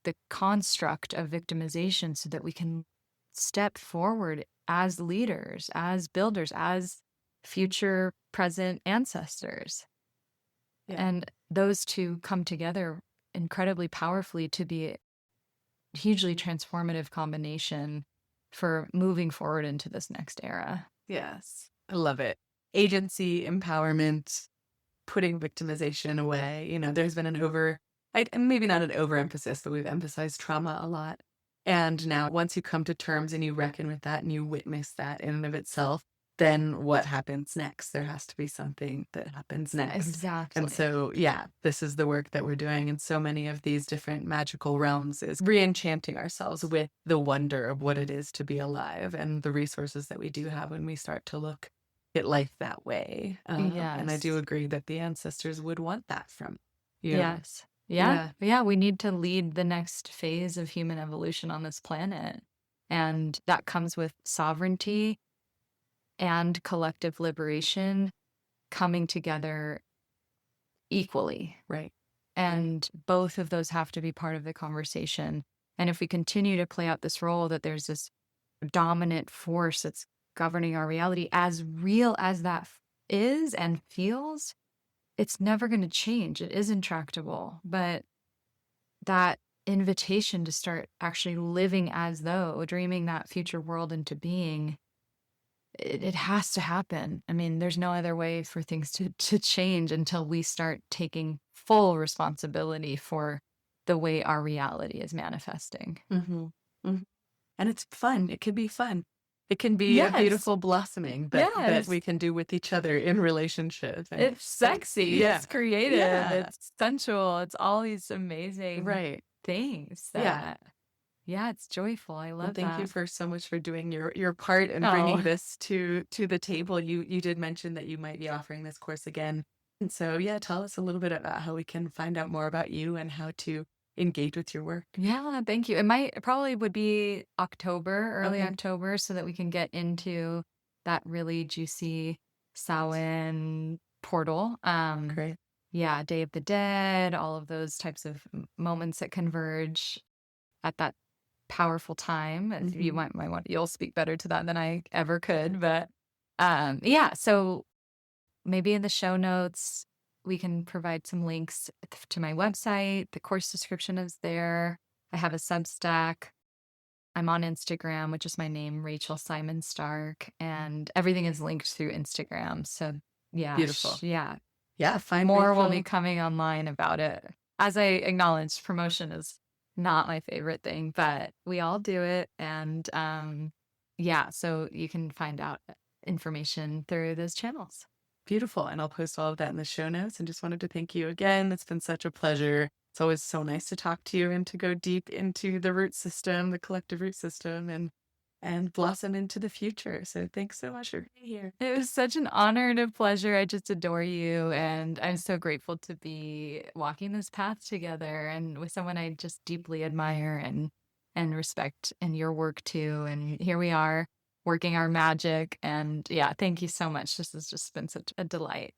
the construct of victimization so that we can step forward as leaders, as builders, as future present ancestors. Yeah. And those two come together incredibly powerfully to be a hugely transformative combination for moving forward into this next era. Yes. I love it. Agency, empowerment, putting victimization away. There's been maybe not an overemphasis, but we've emphasized trauma a lot. And now once you come to terms and you reckon with that and you witness that in and of itself, then what happens next? There has to be something that happens next. Exactly. And so, yeah, this is the work that we're doing in so many of these different magical realms is re-enchanting ourselves with the wonder of what it is to be alive and the resources that we do have when we start to look at life that way. And I do Yes. agree that the ancestors would want that from you. Yes. Yeah. We need to lead the next phase of human evolution on this planet. And that comes with sovereignty and collective liberation coming together equally. Right. And both of those have to be part of the conversation. And if we continue to play out this role that there's this dominant force that's governing our reality, as real as that is and feels, it's never going to change. It is intractable. But that invitation to start actually living as though, dreaming that future world into being, it has to happen. I mean, there's no other way for things to change until we start taking full responsibility for the way our reality is manifesting. Mm-hmm. Mm-hmm. And it's fun. It can be fun. It can be Yes. a beautiful blossoming that Yes. we can do with each other in relationship. And It's sexy. Yeah. It's creative. Yeah. It's sensual. It's all these amazing right. things Yeah. yeah, it's joyful. I love Well, thank that. you for so much for doing your part and Oh. bringing this to the table. You did mention that you might be offering this course again. And so, yeah, tell us a little bit about how we can find out more about you and how to engage with your work. Yeah, thank you. It probably would be early Okay. October, so that we can get into that really juicy Samhain portal. Great. Yeah, Day of the Dead, all of those types of moments that converge at that powerful time. You Mhm. you'll speak better to that than I ever could, but yeah, so maybe in the show notes we can provide some links to my website. The course description is there. I have a Substack. I'm on Instagram, which is my name, Rachel Simon Stark, and everything is linked through Instagram. So yeah, Beautiful. yeah, Yeah, find more will be Rachel. coming online about it. As I acknowledged, promotion is not my favorite thing, but we all do it. And yeah, so you can find out information through those channels. Beautiful. And I'll post all of that in the show notes. And just wanted to thank you again. It's been such a pleasure. It's always so nice to talk to you and to go deep into the root system, the collective root system, and blossom into the future. So thanks so much for being here. It was such an honor and a pleasure. I just adore you. And I'm so grateful to be walking this path together and with someone I just deeply admire and respect in your work too. And here we are working our magic. And yeah, thank you so much. This has just been such a delight.